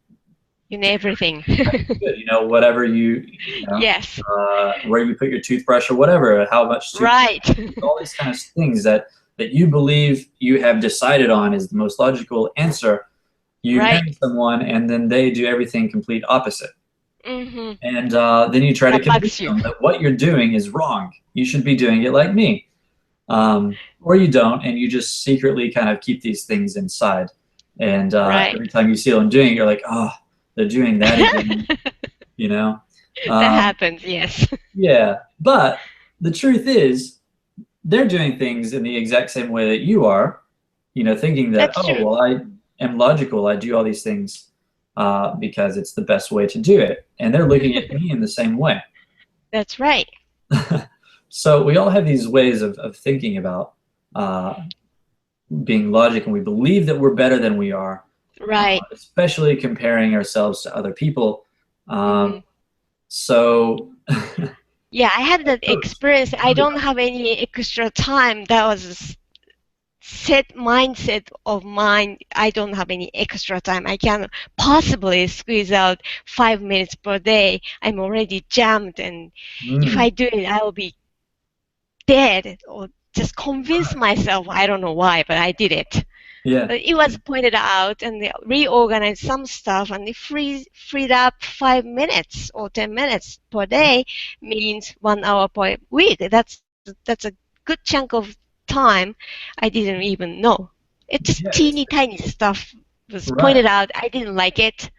Speaker 2: You know everything.
Speaker 1: good, you know, whatever you know,
Speaker 2: Yes.
Speaker 1: where you put your toothbrush or whatever, how much toothpaste,
Speaker 2: Right.
Speaker 1: all these kind of things that you believe you have decided on is the most logical answer. You
Speaker 2: Right.
Speaker 1: marry someone, and then they do everything complete opposite.
Speaker 2: Hmm.
Speaker 1: And then you try to
Speaker 2: That
Speaker 1: convince
Speaker 2: bugs you.
Speaker 1: them that what you're doing is wrong. You should be doing it like me. Or you don't, and you just secretly kind of keep these things inside. And
Speaker 2: Right.
Speaker 1: every time you see them doing it, you're like, oh, they're doing that again, you know?
Speaker 2: That
Speaker 1: Um,
Speaker 2: happens. Yes.
Speaker 1: yeah, but the truth is, they're doing things in the exact same way that you are, you know, thinking that,
Speaker 2: That's
Speaker 1: oh,
Speaker 2: true.
Speaker 1: well, I am logical. I do all these things because it's the best way to do it. And they're looking at me in the same way.
Speaker 2: That's right.
Speaker 1: So we all have these ways of thinking about uh, being logic, and we believe that we're better than we are,
Speaker 2: Right.
Speaker 1: especially comparing ourselves to other people. Um,
Speaker 2: Hmm.
Speaker 1: so,
Speaker 2: Yeah, I had that
Speaker 1: coach,
Speaker 2: experience. I
Speaker 1: really
Speaker 2: don't have any extra time. That was a set mindset of mine. I don't have any extra time. I can possibly squeeze out 5 minutes per day. I'm already jammed, and if
Speaker 1: mm,
Speaker 2: I do it, I will be dead or just convince
Speaker 1: right,
Speaker 2: myself. I don't know why, but I did it.
Speaker 1: yeah,
Speaker 2: But it was pointed out, and they reorganized some stuff, and they freed up 5 minutes or 10 minutes per day, means 1 hour per week. That's a good chunk of time I didn't even know. It's just
Speaker 1: yeah,
Speaker 2: teeny tiny stuff was
Speaker 1: right,
Speaker 2: pointed out. I didn't like it,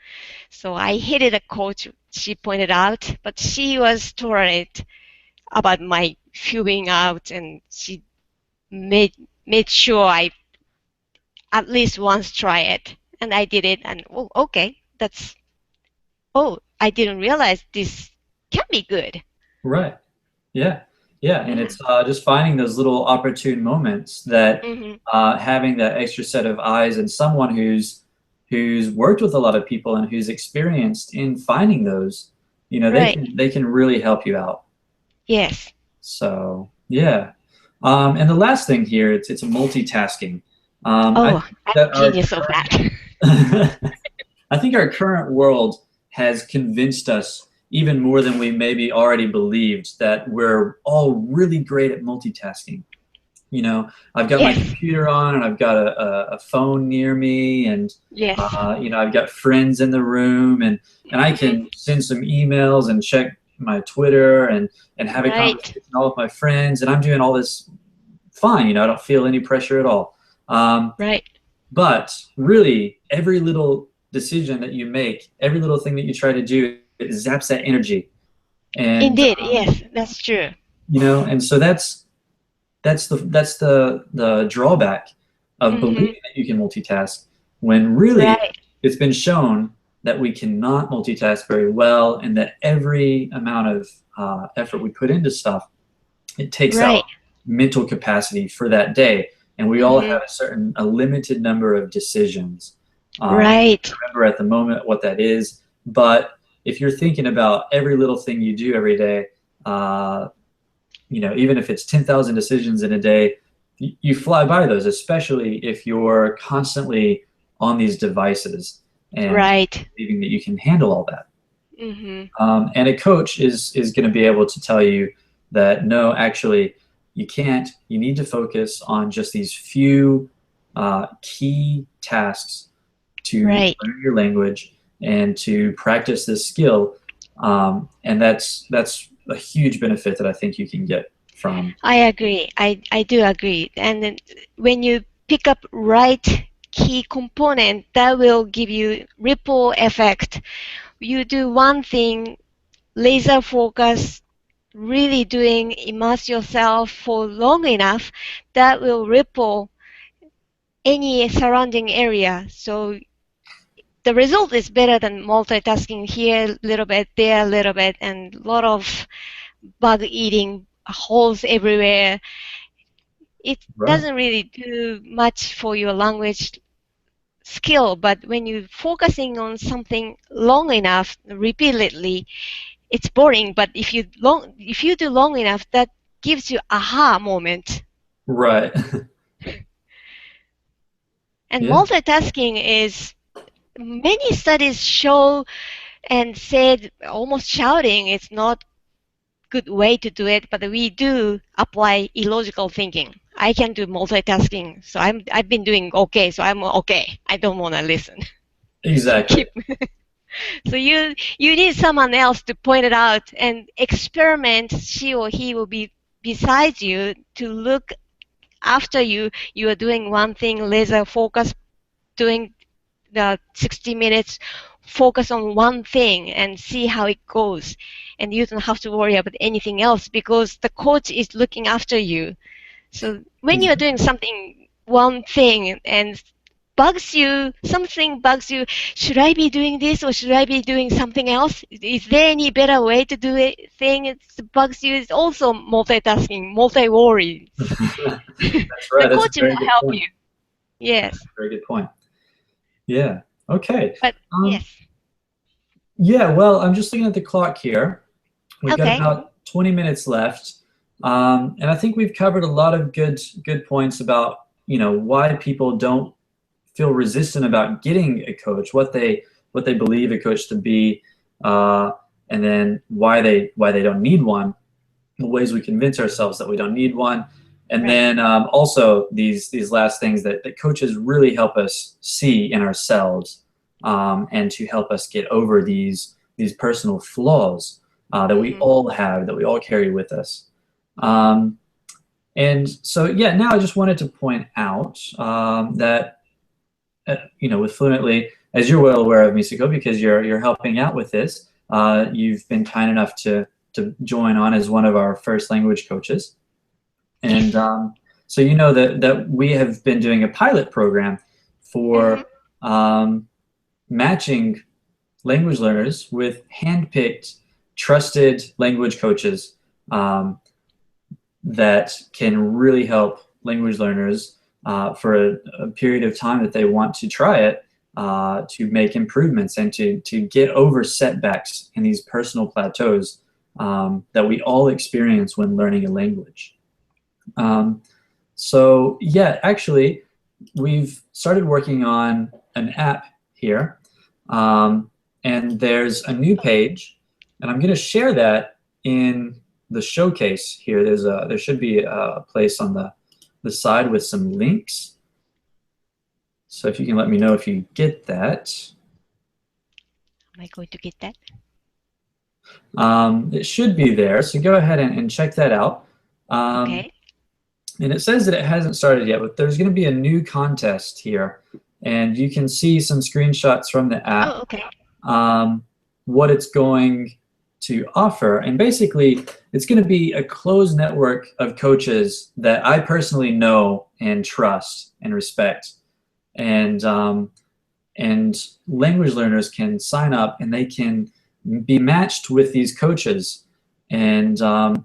Speaker 2: so I hated a coach. She pointed out, but she was tolerant about my fuming out, and she made made sure I at least once try it. And I did it, and oh, okay, I didn't realize this can be good.
Speaker 1: right. Yeah, yeah, and
Speaker 2: Yeah.
Speaker 1: it's just finding those little opportune moments that
Speaker 2: Hmm.
Speaker 1: having that extra set of eyes and someone who's worked with a lot of people and who's experienced in finding those, you know,
Speaker 2: Right.
Speaker 1: they can really help you out.
Speaker 2: Yes.
Speaker 1: So yeah, and the last thing here, it's multitasking. I
Speaker 2: Oh,
Speaker 1: think
Speaker 2: I'm
Speaker 1: that our
Speaker 2: genius of that.
Speaker 1: I think our current world has convinced us even more than we maybe already believed that we're all really great at multitasking. You know, I've got my
Speaker 2: Yes.
Speaker 1: computer on and I've got a phone near me, and
Speaker 2: Yes.
Speaker 1: you know, I've got friends in the room, and I
Speaker 2: Hmm.
Speaker 1: can send some emails and check my Twitter and have a
Speaker 2: Right.
Speaker 1: conversation all with my friends, and I'm doing all this fine. You know, I don't feel any pressure at all.
Speaker 2: Right.
Speaker 1: But really, every little decision that you make, every little thing that you try to do, it zaps that energy. And
Speaker 2: Indeed. Yes, that's true.
Speaker 1: you know, and so that's the drawback of
Speaker 2: Hmm.
Speaker 1: believing that you can multitask when really
Speaker 2: Right.
Speaker 1: it's been shown that we cannot multitask very well, and that every amount of effort we put into stuff, it takes
Speaker 2: Right.
Speaker 1: out mental capacity for that day, and we all
Speaker 2: Hmm.
Speaker 1: have a limited number of decisions. I
Speaker 2: Right.
Speaker 1: can't remember at the moment what that is, but if you're thinking about every little thing you do every day, uh, you know, even if it's 10,000 decisions in a day, you fly by those, especially if you're constantly on these devices and
Speaker 2: Right.
Speaker 1: believing that you can handle all that.
Speaker 2: Hmm.
Speaker 1: And a coach is going to be able to tell you that no, actually, you can't. You need to focus on just these few key tasks to
Speaker 2: Right.
Speaker 1: learn your language and to practice this skill. And that's a huge benefit that I think you can get from.
Speaker 2: I agree. I do agree. And then when you pick up right key component, that will give you ripple effect. You do one thing, laser focus, really doing immerse yourself for long enough, that will ripple any surrounding area. So the result is better than multitasking here a little bit, there a little bit, and a lot of bug eating, holes everywhere. It
Speaker 1: Right.
Speaker 2: doesn't really do much for your language skill, but when you're focusing on something long enough, repeatedly, it's boring. But if you do long enough, that gives you aha moment.
Speaker 1: Right.
Speaker 2: And
Speaker 1: Yeah.
Speaker 2: multitasking is many studies show and said almost shouting it's not good way to do it, but we do apply illogical thinking. I can do multitasking, so I've been doing okay, so I'm okay. I don't want to listen. So
Speaker 1: Exactly.
Speaker 2: keep so you need someone else to point it out and experiment. She or he will be beside you to look after you. You are doing one thing, laser focus, doing the 60 minutes, focus on one thing and see how it goes. And you don't have to worry about anything else because the coach is looking after you. So when you're
Speaker 1: Exactly.
Speaker 2: doing something, one thing, and something bugs you, should I be doing this or should I be doing something else? Is there any better way to do it? Thing it bugs you is also multitasking, multi-worry.
Speaker 1: That's
Speaker 2: The
Speaker 1: right. That's a
Speaker 2: coach will
Speaker 1: very good
Speaker 2: help
Speaker 1: point.
Speaker 2: you. Yes.
Speaker 1: Very good point. Yeah. Okay.
Speaker 2: But
Speaker 1: Um,
Speaker 2: yes.
Speaker 1: yeah. Well, I'm just looking at the clock here. We've got
Speaker 2: Okay.
Speaker 1: about 20 minutes left, and I think we've covered a lot of good points about why people don't feel resistant about getting a coach, what they believe a coach to be, uh, and then why they don't need one, the ways we convince ourselves that we don't need one, and
Speaker 2: Right.
Speaker 1: then also these last things that coaches really help us see in ourselves, and to help us get over these personal flaws that we
Speaker 2: Mm-hmm.
Speaker 1: all have, that we all carry with us. Um, and so, yeah, now I just wanted to point out that with Fluently, as you're well aware of, Misako, because you're helping out with this. You've been kind enough to join on as one of our first language coaches, and
Speaker 2: Yes.
Speaker 1: so you know that we have been doing a pilot program
Speaker 2: Mm-hmm.
Speaker 1: for matching language learners with handpicked, trusted language coaches um, that can really help language learners for a period of time that they want to try it, to make improvements and to get over setbacks and these personal plateaus that we all experience when learning a language. Um, so yeah, actually, we've started working on an app here, um, and there's a new page, and I'm going to share that in the showcase here. There should be a place on the side with some links. So if you can let me know if you get that.
Speaker 2: Am I going to get that?
Speaker 1: It should be there, so go ahead and check that out. Um,
Speaker 2: Okay.
Speaker 1: and it says that it hasn't started yet, but there's going to be a new contest here, and you can see some screenshots from the app,
Speaker 2: Oh, okay.
Speaker 1: what it's going to offer. And basically, it's going to be a closed network of coaches that I personally know and trust and respect. And language learners can sign up and they can be matched with these coaches and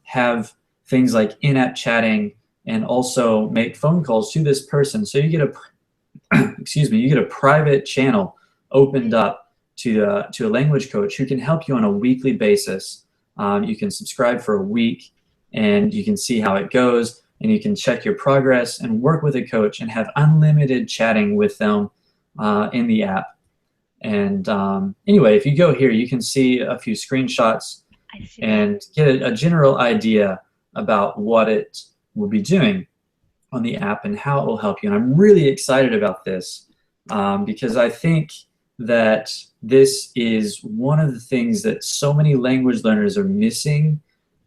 Speaker 1: have things like in-app chatting and also make phone calls to this person. So you get excuse me, you get a private channel opened
Speaker 2: Mm.
Speaker 1: up to a language coach who can help you on a weekly basis. You can subscribe for a week and you can see how it goes, and you can check your progress and work with a coach and have unlimited chatting with them in the app. And anyway, if you go here, you can see a few screenshots
Speaker 2: I see that.
Speaker 1: and get a general idea about what it will be doing. on the app and how it will help you. And I'm really excited about this because I think that this is one of the things that so many language learners are missing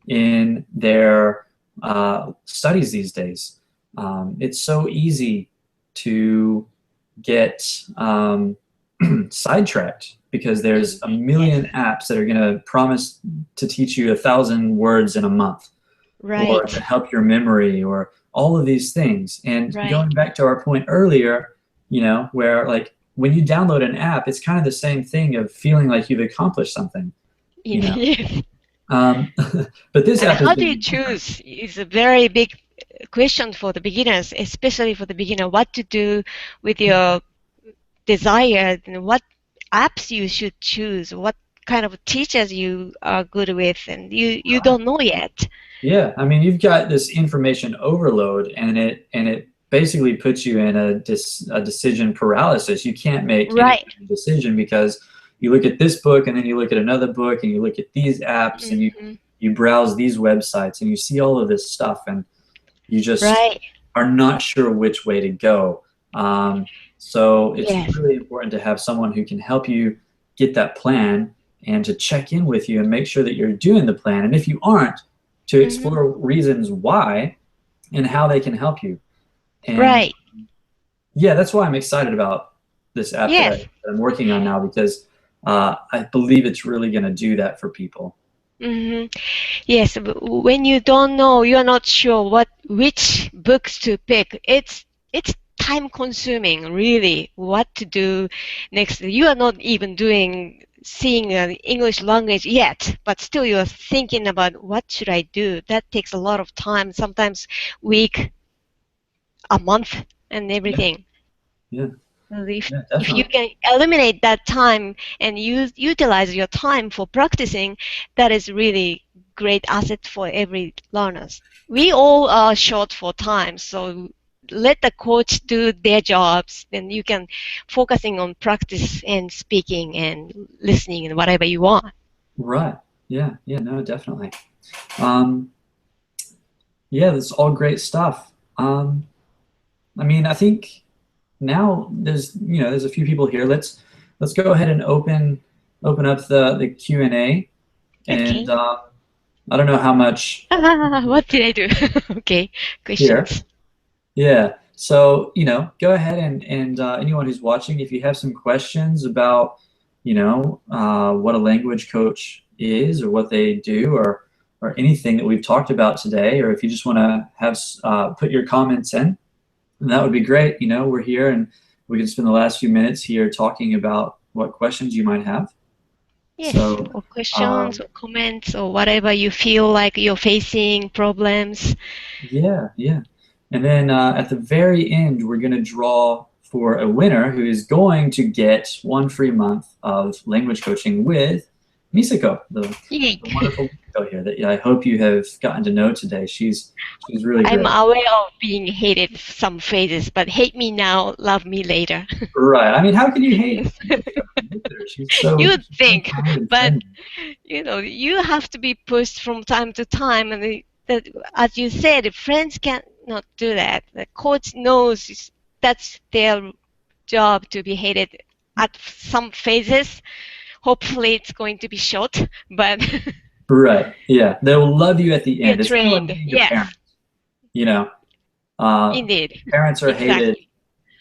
Speaker 1: in their studies these days. It's so easy to get sidetracked because there's a million
Speaker 2: Yes.
Speaker 1: apps that are going to promise to teach you 1,000 words in a month or to
Speaker 2: Right.
Speaker 1: help your memory or all of these things. And
Speaker 2: Right.
Speaker 1: going back to our point earlier, where like when you download an app, it's kind of the same thing of feeling like you've accomplished something, you know.
Speaker 2: Yes.
Speaker 1: Um, but this
Speaker 2: And
Speaker 1: app is
Speaker 2: how do you
Speaker 1: going to be different.
Speaker 2: choose is a very big question for the beginners, especially for the beginner, what to do with your desired and what apps you should choose, what kind of teachers you are good with, and you don't know yet.
Speaker 1: Yeah, I mean, you've got this information overload, and it basically puts you in a decision paralysis. You can't make any
Speaker 2: Right.
Speaker 1: kind of decision because you look at this book, and then you look at another book, and you look at these apps, and you
Speaker 2: Hmm.
Speaker 1: you browse these websites, and you see all of this stuff, and you just
Speaker 2: Right.
Speaker 1: are not sure which way to go. So it's
Speaker 2: Yes.
Speaker 1: really important to have someone who can help you get that plan and to check in with you and make sure that you're doing the plan. And if you aren't, to
Speaker 2: Hmm.
Speaker 1: explore reasons why and how they can help you. And
Speaker 2: Right.
Speaker 1: yeah, that's why I'm excited about this app that
Speaker 2: Yes.
Speaker 1: I'm working on now because I believe it's really going to do that for people.
Speaker 2: Hmm. Yes, when you don't know, you're not sure which books to pick. It's time consuming, really, what to do next. You are not even seeing English language yet, but still you're thinking about what should I do. That takes a lot of time, sometimes week, a month, and
Speaker 1: Yeah,
Speaker 2: everything.
Speaker 1: yeah,
Speaker 2: So
Speaker 1: yeah,
Speaker 2: if you
Speaker 1: definitely.
Speaker 2: can eliminate that time and utilize your time for practicing, that is really great asset for every learners. We all are short for time, so let the coach do their jobs. Then you can focusing on practice and speaking and listening and whatever you want.
Speaker 1: Right. Yeah, yeah, no, definitely. Um, yeah, that's all great stuff. I mean, I think now there's a few people here. Let's go ahead and open up the Q&A and
Speaker 2: Okay.
Speaker 1: I don't know how much
Speaker 2: What did I do? Okay.
Speaker 1: here.
Speaker 2: Questions.
Speaker 1: Yeah. So, go ahead and anyone who's watching, if you have some questions about, what a language coach is or what they do or anything that we've talked about today, or if you just want to have put your comments in, that would be great. We're here and we can spend the last few minutes here talking about what questions you might have.
Speaker 2: Yes,
Speaker 1: So,
Speaker 2: or questions
Speaker 1: um,
Speaker 2: or comments or whatever you feel like you're facing problems.
Speaker 1: yeah, yeah. And then at the very end, we're going to draw for a winner who is going to get 1 free month of language coaching with Misako,
Speaker 2: Yay.
Speaker 1: the wonderful Misako here that I hope you have gotten to know today. She's really
Speaker 2: I'm
Speaker 1: great.
Speaker 2: aware of being hated some phases, but hate me now, love me later.
Speaker 1: Right. I mean, how can you hate Misako? Look at her.
Speaker 2: You'd
Speaker 1: She's so
Speaker 2: think,
Speaker 1: kind and
Speaker 2: but
Speaker 1: friendly.
Speaker 2: you have to be pushed from time to time, and that, as you said, friends cannot do that. The coach knows that's their job to be hated at some phases. Hopefully, it's going to be short, but
Speaker 1: Right. Yeah. They will love you at the
Speaker 2: we are
Speaker 1: end. It's kind of like
Speaker 2: trained.
Speaker 1: being a
Speaker 2: Yes,
Speaker 1: parent, you know. Uh,
Speaker 2: indeed,
Speaker 1: Parents are hated
Speaker 2: exactly.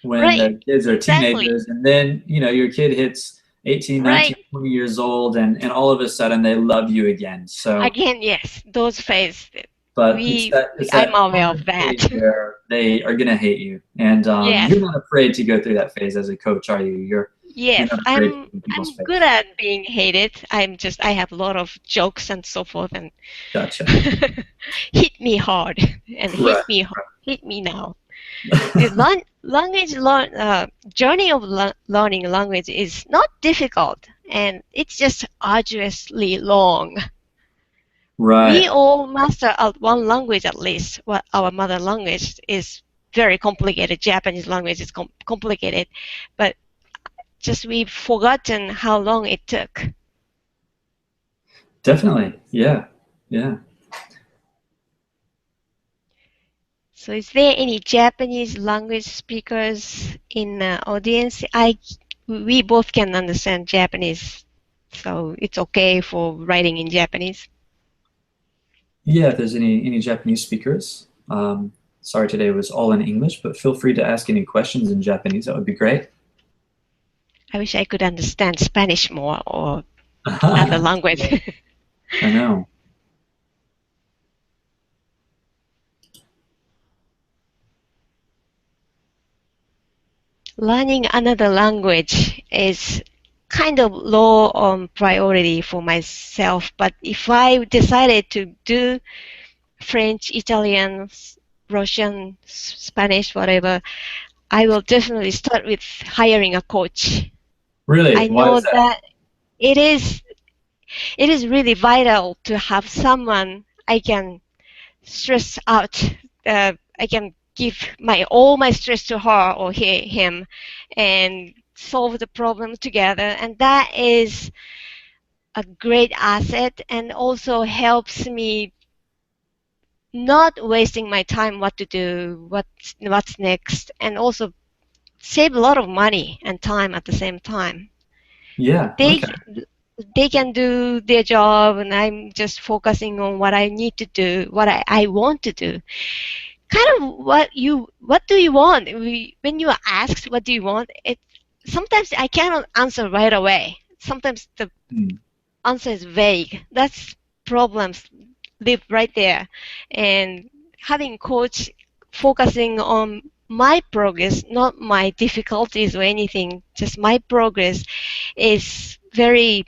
Speaker 1: when
Speaker 2: Right,
Speaker 1: their kids are
Speaker 2: exactly.
Speaker 1: teenagers, and then your kid hits 18,
Speaker 2: Right.
Speaker 1: 19, 20 years old, and all of a sudden they love you again. So,
Speaker 2: Again, yes, those phases.
Speaker 1: but it's
Speaker 2: We,
Speaker 1: that it's
Speaker 2: I'm
Speaker 1: that
Speaker 2: aware of
Speaker 1: common
Speaker 2: that.
Speaker 1: phase where they are gonna hate you, and
Speaker 2: Yes,
Speaker 1: you're not afraid to go through that phase as a coach, are you? You're
Speaker 2: yes.
Speaker 1: not afraid to
Speaker 2: I'm
Speaker 1: get in people's
Speaker 2: I'm good
Speaker 1: face.
Speaker 2: at being hated. I have a lot of jokes and so forth, and
Speaker 1: Gotcha.
Speaker 2: hit me hard and
Speaker 1: Right.
Speaker 2: hit me now. The journey of learning language is not difficult, and it's just arduously long. We
Speaker 1: Right.
Speaker 2: all master one language at least. What our mother language is very complicated. Japanese language is complicated, but just we've forgotten how long it took.
Speaker 1: Definitely. Yeah. Yeah.
Speaker 2: So is there any Japanese language speakers in the audience? We both can understand Japanese, so it's okay for writing in Japanese.
Speaker 1: Yeah, if there's any Japanese speakers. Sorry, today was all in English, but feel free to ask any questions in Japanese. That would be great.
Speaker 2: I wish I could understand Spanish more or other
Speaker 1: I
Speaker 2: language.
Speaker 1: know.
Speaker 2: Learning another language is kind of low on priority for myself, but if I decided to do French, Italian, Russian, Spanish, whatever, I will definitely start with hiring a coach.
Speaker 1: Really?
Speaker 2: I
Speaker 1: Why
Speaker 2: know
Speaker 1: is that?
Speaker 2: that it is it is really vital to have someone I can stress out. I can give my all my stress to her or him, and solve the problem together. And that is a great asset, and also helps me not wasting my time what to do, what's next, and also save a lot of money and time at the same time.
Speaker 1: Yeah,
Speaker 2: They
Speaker 1: okay.
Speaker 2: they can do their job, and I'm just focusing on what I need to do, what I want to do. Kind of what do you want? When you are asked what do you want, it sometimes I cannot answer right away. Sometimes the
Speaker 1: Hmm.
Speaker 2: answer is vague. That's problems live right there. And having coach focusing on my progress, not my difficulties or anything, just my progress, is very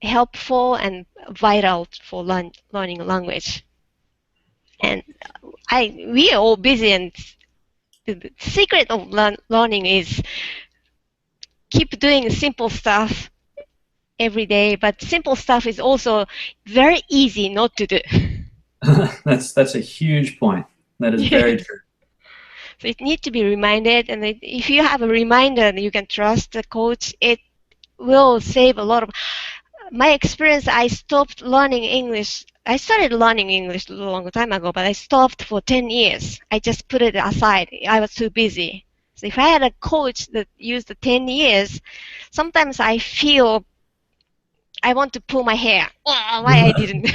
Speaker 2: helpful and vital for learning a language. And we are all busy, and the secret of learning is keep doing simple stuff every day, but simple stuff is also very easy not to do.
Speaker 1: That's a huge point. That is very
Speaker 2: Yes.
Speaker 1: true.
Speaker 2: So it needs to be reminded, and if you have a reminder and you can trust the coach, it will save a lot of. My experience, I stopped learning English. I started learning English a long time ago, but I stopped for 10 years. I just put it aside. I was too busy. So if I had a coach that used the 10 years, sometimes I feel I want to pull my hair. Oh, why I didn't.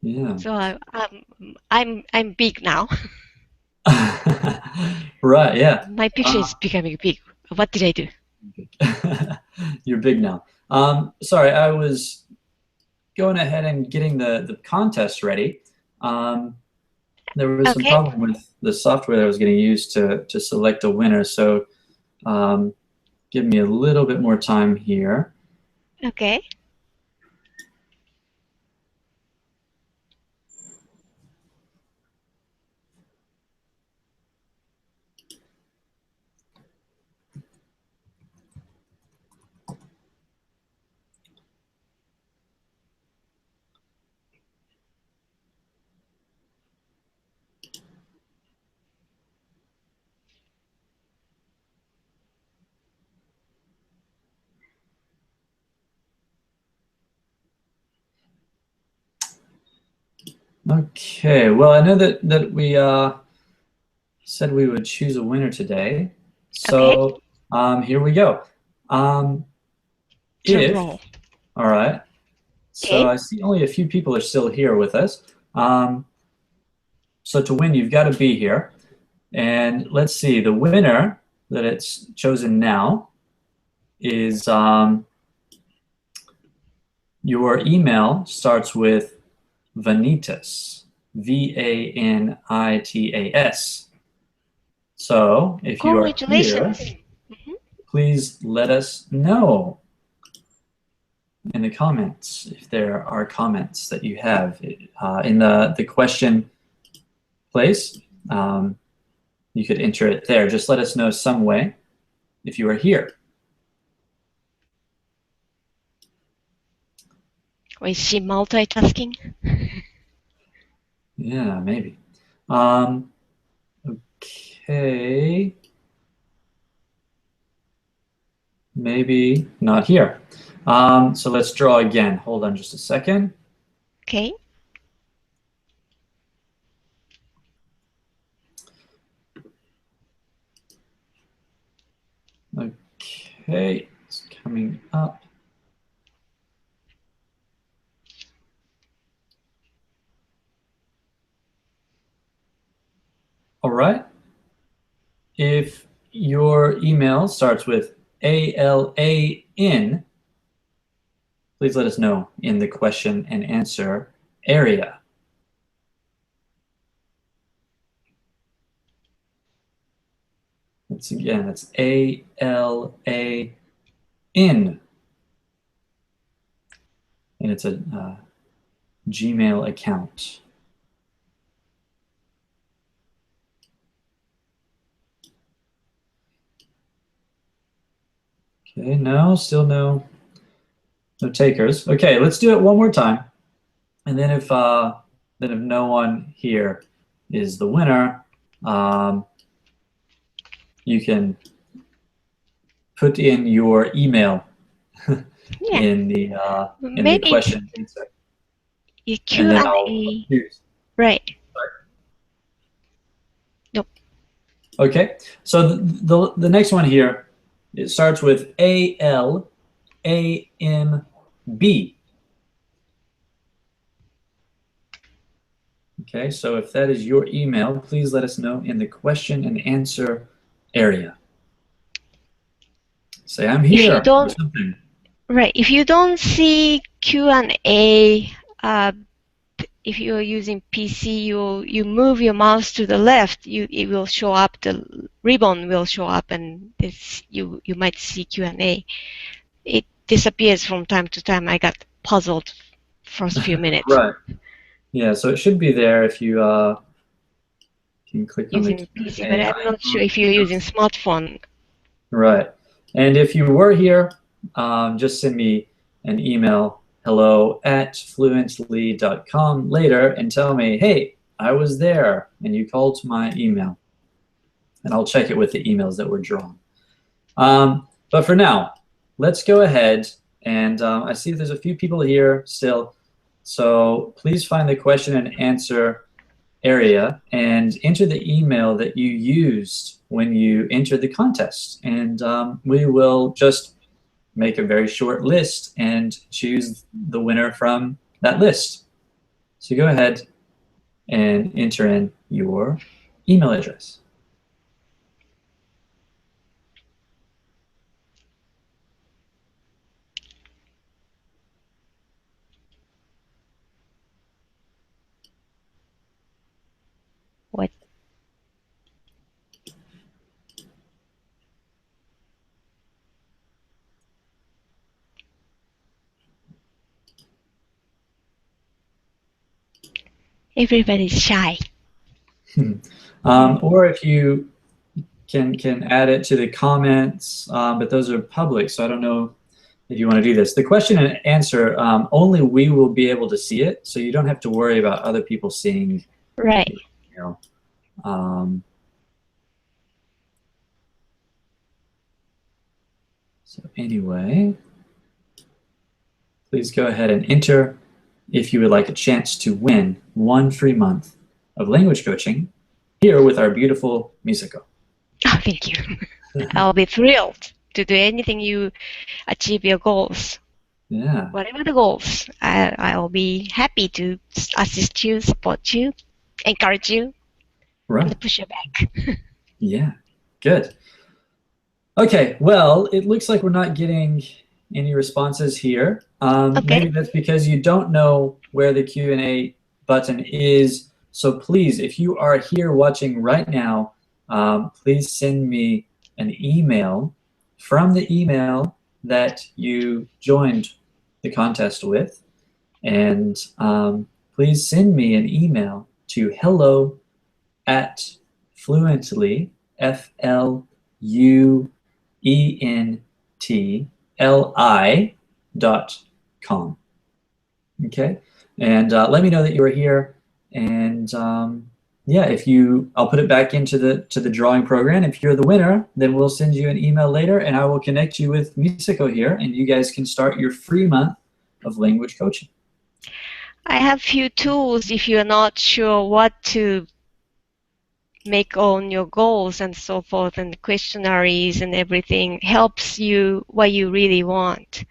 Speaker 1: Yeah.
Speaker 2: So I'm big now.
Speaker 1: Right, yeah.
Speaker 2: My picture
Speaker 1: Uh,
Speaker 2: is becoming big. What did I do?
Speaker 1: you're big now. Sorry, I was going ahead and getting the contest ready. Um, there was some
Speaker 2: Okay.
Speaker 1: problem with the software that I was going to use to select a winner, so um, give me a little bit more time here.
Speaker 2: Okay.
Speaker 1: Okay, well, I know that we said we would choose a winner today,
Speaker 2: Okay.
Speaker 1: so here we go. Um,
Speaker 2: Drum
Speaker 1: if
Speaker 2: roll.
Speaker 1: All right, so
Speaker 2: Okay.
Speaker 1: I see only a few people are still here with us. So to win, you've got to be here. And let's see, the winner that it's chosen now is your email starts with Vanitas, Vanitas. So if you are here,
Speaker 2: Congratulations. Mhm.
Speaker 1: please let us know in the comments if there are comments that you have in the question place. You could enter it there. Just let us know some way if you are here.
Speaker 2: Or is she multitasking?
Speaker 1: Yeah, maybe. Um, okay. Maybe not here. So let's draw again. Hold on just a second.
Speaker 2: Okay.
Speaker 1: Okay, it's coming up. All right. If your email starts with ALAN, please let us know in the question and answer area. Once again, that's ALAN. And it's a Gmail account. Okay, no, still no takers. Okay, let's do it one more time. And then if no one here is the winner, you can put in your email
Speaker 2: Yeah.
Speaker 1: in the
Speaker 2: Maybe
Speaker 1: question and answer,
Speaker 2: it's
Speaker 1: and
Speaker 2: Q
Speaker 1: then
Speaker 2: and
Speaker 1: I'll
Speaker 2: A.
Speaker 1: choose.
Speaker 2: Right. Nope.
Speaker 1: Okay, so the next one here, it starts with ALAMB. Okay, so if that is your email, please let us know in the question and answer area. Say I'm
Speaker 2: If you
Speaker 1: here or
Speaker 2: don't,
Speaker 1: something.
Speaker 2: right, if you don't see Q and A, if you are using PC, you move your mouse to the left, it will show up. The ribbon will show up, and this you might see Q and A. It disappears from time to time. I got puzzled first few minutes
Speaker 1: Right. Yeah, so it should be there if you can click on the
Speaker 2: using PC, but
Speaker 1: Q&A
Speaker 2: I'm not sure
Speaker 1: icon.
Speaker 2: if you're using smartphone.
Speaker 1: Right. And if you were here, just send me an email, hello@fluently.com later, and tell me, hey, I was there, and you called my email. And I'll check it with the emails that were drawn. But for now, let's go ahead, and I see there's a few people here still. So please find the question and answer area and enter the email that you used when you entered the contest. And we will just make a very short list and choose the winner from that list. So go ahead and enter in your email address.
Speaker 2: What? Everybody's shy.
Speaker 1: Or if you can add it to the comments, but those are public, so I don't know if you want to do this. The question and answer, only we will be able to see it, so you don't have to worry about other people seeing
Speaker 2: Right.
Speaker 1: your email. So anyway, please go ahead and enter if you would like a chance to win 1 free month of language coaching here with our beautiful Misako.
Speaker 2: Oh, thank you. I'll be thrilled to do anything you achieve your goals.
Speaker 1: Yeah.
Speaker 2: Whatever the goals, I'll be happy to assist you, support you, encourage you,
Speaker 1: Right.
Speaker 2: and push you back.
Speaker 1: Yeah. Good. Okay, well, it looks like we're not getting any responses here.
Speaker 2: Okay.
Speaker 1: Maybe that's because you don't know where the Q&A button is. So please, if you are here watching right now, please send me an email from the email that you joined the contest with. And please send me an email to hello@fluently, FLUENTLI.com. Okay, and let me know that you are here, and yeah, I'll put it back into the drawing program. If you're the winner, then we'll send you an email later, and I will connect you with Misako here, and you guys can start your free month of language coaching.
Speaker 2: I have few tools if you're not sure what to make on your goals and so forth, and questionnaires and everything helps you what you really want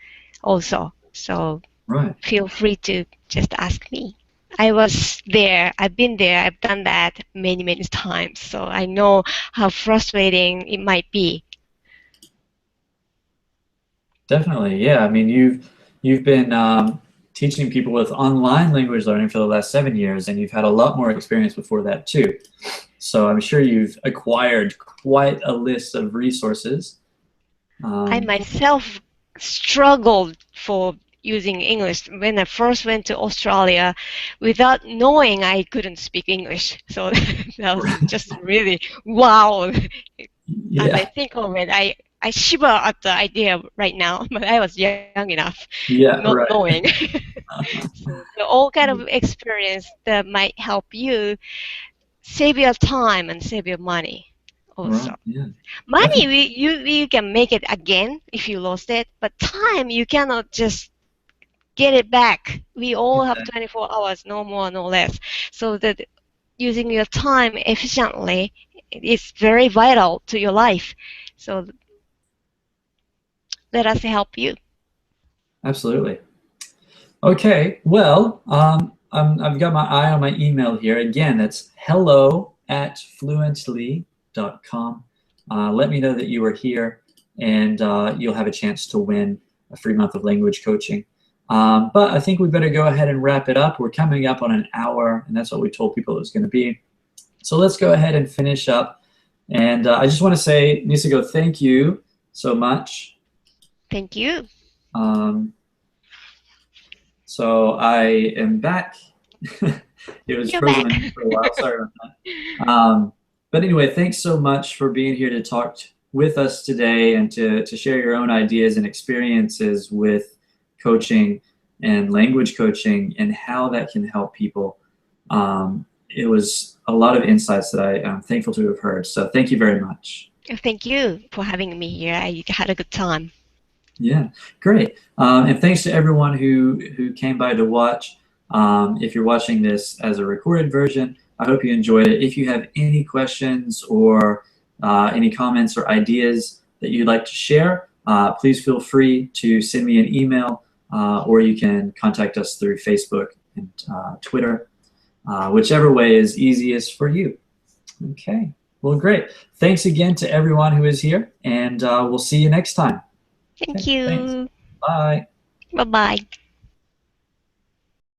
Speaker 2: also. So
Speaker 1: Right.
Speaker 2: feel free to just ask me. I was there, I've been there, I've done that many, many times, so I know how frustrating it might be.
Speaker 1: Definitely, yeah. I mean, you've been teaching people with online language learning for the last 7 years, and you've had a lot more experience before that too. So I'm sure you've acquired quite a list of resources.
Speaker 2: I
Speaker 1: Um,
Speaker 2: myself struggled for using English when I first went to Australia without knowing I couldn't speak English. So that was just really wow. As I
Speaker 1: yeah,
Speaker 2: think of it, I shiver at the idea right now, but I was young enough,
Speaker 1: yeah,
Speaker 2: not
Speaker 1: right,
Speaker 2: knowing. So the all kind of experience that might help you save your time and save your money
Speaker 1: right,
Speaker 2: also.
Speaker 1: yeah. I
Speaker 2: Money,
Speaker 1: think
Speaker 2: you can make it again if you lost it, but time, you cannot just get it back. We all have 24 hours, no more, no less. So that using your time efficiently is very vital to your life. So let us help you.
Speaker 1: absolutely. Okay, well, I've got my eye on my email here. Again, that's hello@fluently.com. Let me know that you are here, and you'll have a chance to win a free month of language coaching. But I think we better go ahead and wrap it up. We're coming up on an hour, and that's what we told people it was going to be. So let's go ahead and finish up. And I just want to say, Nisako, thank you so much.
Speaker 2: Thank you.
Speaker 1: Um, So I am back. It was
Speaker 2: You're
Speaker 1: frozen
Speaker 2: back.
Speaker 1: on me for a while. Sorry about that. But anyway, thanks so much for being here to talk with us today and to share your own ideas and experiences with coaching and language coaching and how that can help people. It was a lot of insights that I am thankful to have heard. So thank you very much.
Speaker 2: Thank you for having me here. I had a good time.
Speaker 1: Yeah, great. And thanks to everyone who came by to watch. If you're watching this as a recorded version, I hope you enjoyed it. If you have any questions or any comments or ideas that you'd like to share, please feel free to send me an email or you can contact us through Facebook and Twitter, whichever way is easiest for you. Okay, well, great. Thanks again to everyone who is here, and we'll see you next time.
Speaker 2: Thank
Speaker 1: Okay, thanks.
Speaker 2: you.
Speaker 1: Bye.
Speaker 2: Bye bye.